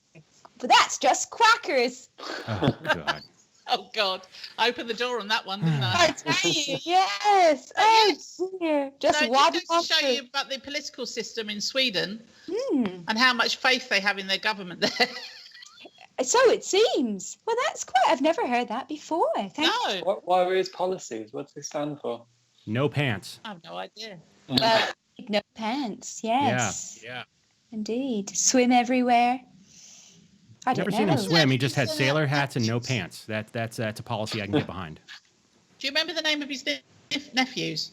just quackers. Oh God. Oh, God. I opened the door on that one, didn't I? I tell you, yes. Yes. Oh dear, just So it what just goes to show you about the political system in Sweden Hmm. and how much faith they have in their government there. So it seems. Well, that's quite. I've never heard that before. Thank No, What are his policies? What does he stand for? No pants. I have no idea. Well, no pants. Yes. Yeah. Indeed. Swim everywhere. I don't Never seen him know. swim. He just had sailor hats and no pants. That's a policy I can get behind. Do you remember the name of his nephews?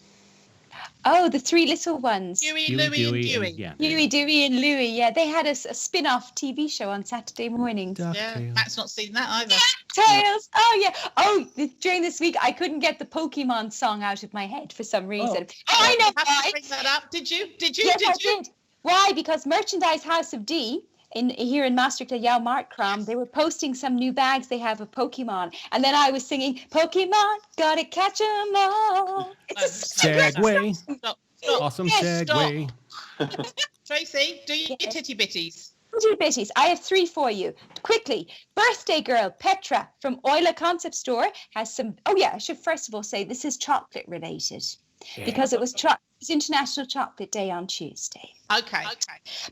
Oh, the three little ones. Dewey, Huey, Louie, and Dewey, Dewey. and- yeah. Huey, Dewey, and Louie. Yeah, they had a spin-off TV show on Saturday mornings. Yeah, DuckTales. Matt's not seen that either. Tails. Oh yeah. Oh, during this week I couldn't get the Pokemon song out of my head for some reason. Oh, I know You have to why. bring that up. Did you? Yes, I did. Why? Because Merchandise House of D here in Maastricht at Markram, they were posting some new bags they have of Pokemon, and then I was singing Pokemon, gotta catch 'em all. It's a Segway. Stop. Awesome Yes, segue. Tracy, do your Yes. titty bitties. Little bitties. I have 3 for you. Quickly. Birthday girl Petra from Euler Concept Store has some. Oh yeah, I should first of all say this is chocolate related because it was It's International Chocolate Day on Tuesday. Okay.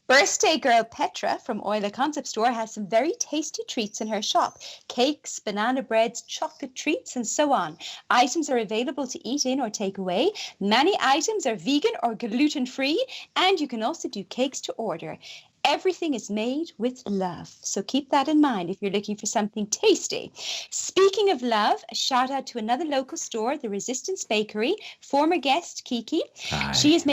Birthday girl Petra from Euler Concept Store has some very tasty treats in her shop. Cakes, banana breads, chocolate treats, and so on. Items are available to eat in or take away. Many items are vegan or gluten-free, and you can also do cakes to order. Everything is made with love. So keep that in mind if you're looking for something tasty. Speaking of love, a shout out to another local store, the Resistance Bakery. Former guest Kiki. Hi. She's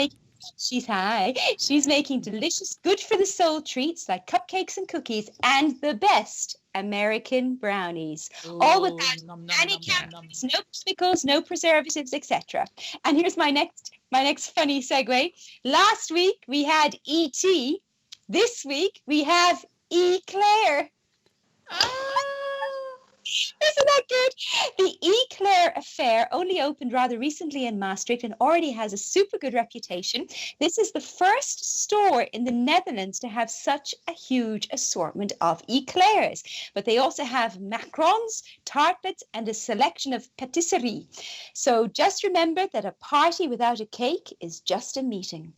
making delicious, good for the soul treats like cupcakes and cookies and the best American brownies. All without any calories, no chemicals, no preservatives, etc. And here's my next funny segue. Last week we had E.T. This week we have Eclair. Isn't that good? The Eclair affair only opened rather recently in Maastricht and already has a super good reputation. This is the first store in the Netherlands to have such a huge assortment of eclairs. But they also have macarons, tartlets, and a selection of patisserie. So just remember that a party without a cake is just a meeting.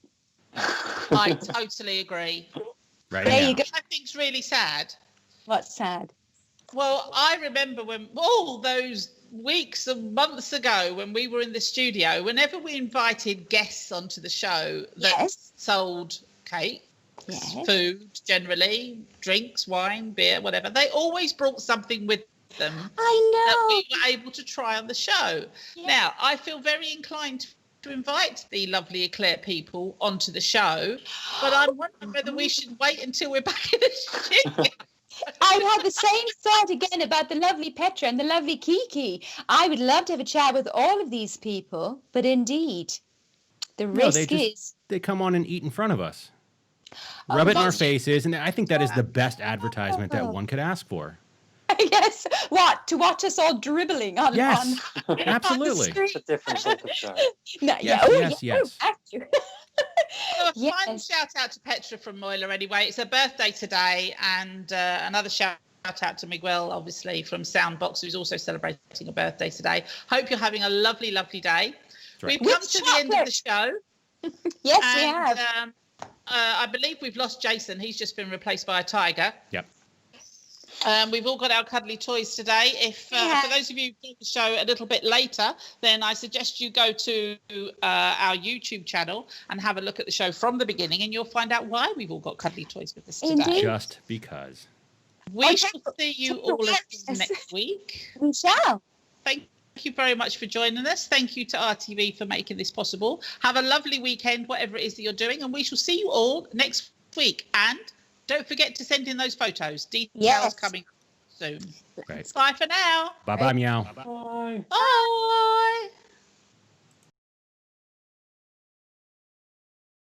I totally agree. Right There now. you go. I think it's really sad. What's sad? Well, I remember when all those weeks and months ago when we were in the studio, whenever we invited guests onto the show that Yes. sold cake, Yes. food generally, drinks, wine, beer, whatever, they always brought something with them that I we know. were able to try on the show. Yeah. Now, I feel very inclined to invite the lovely Eclair people onto the show, but I'm wondering whether we should wait until we're back in the studio. I had the same thought again about the lovely Petra and the lovely Kiki. I would love to have a chat with all of these people, but indeed, the risk is... They come on and eat in front of us. Rub it in our that's- faces, and I think that is the best advertisement that one could ask for. Yes, what? To watch us all dribbling on, Yes, on absolutely. the screen. It's a different sort of show. No, Yes, oh, yes, yeah, yes. oh, have to. Well, a Yes. final shout out to Petra from Moyler anyway. It's her birthday today, and another shout out to Miguel, obviously, from Soundbox, who's also celebrating a birthday today. Hope you're having a lovely, lovely day. right. We've come With to the end of the show. Yes, we And have. I believe we've lost Jason. He's just been replaced by a tiger. Yep. We've all got our cuddly toys today. If Yeah. for those of you who do the show a little bit later, then I suggest you go to our YouTube channel and have a look at the show from the beginning, and you'll find out why we've all got cuddly toys with us today. Indeed. Just because. We Okay. shall see you all again next week. We shall. Thank you very much for joining us. Thank you to RTV for making this possible. Have a lovely weekend, whatever it is that you're doing, and we shall see you all next week. And don't forget to send in those photos. Details Yes. coming soon. Right. Bye for now. Bye-bye, meow. Bye. Bye.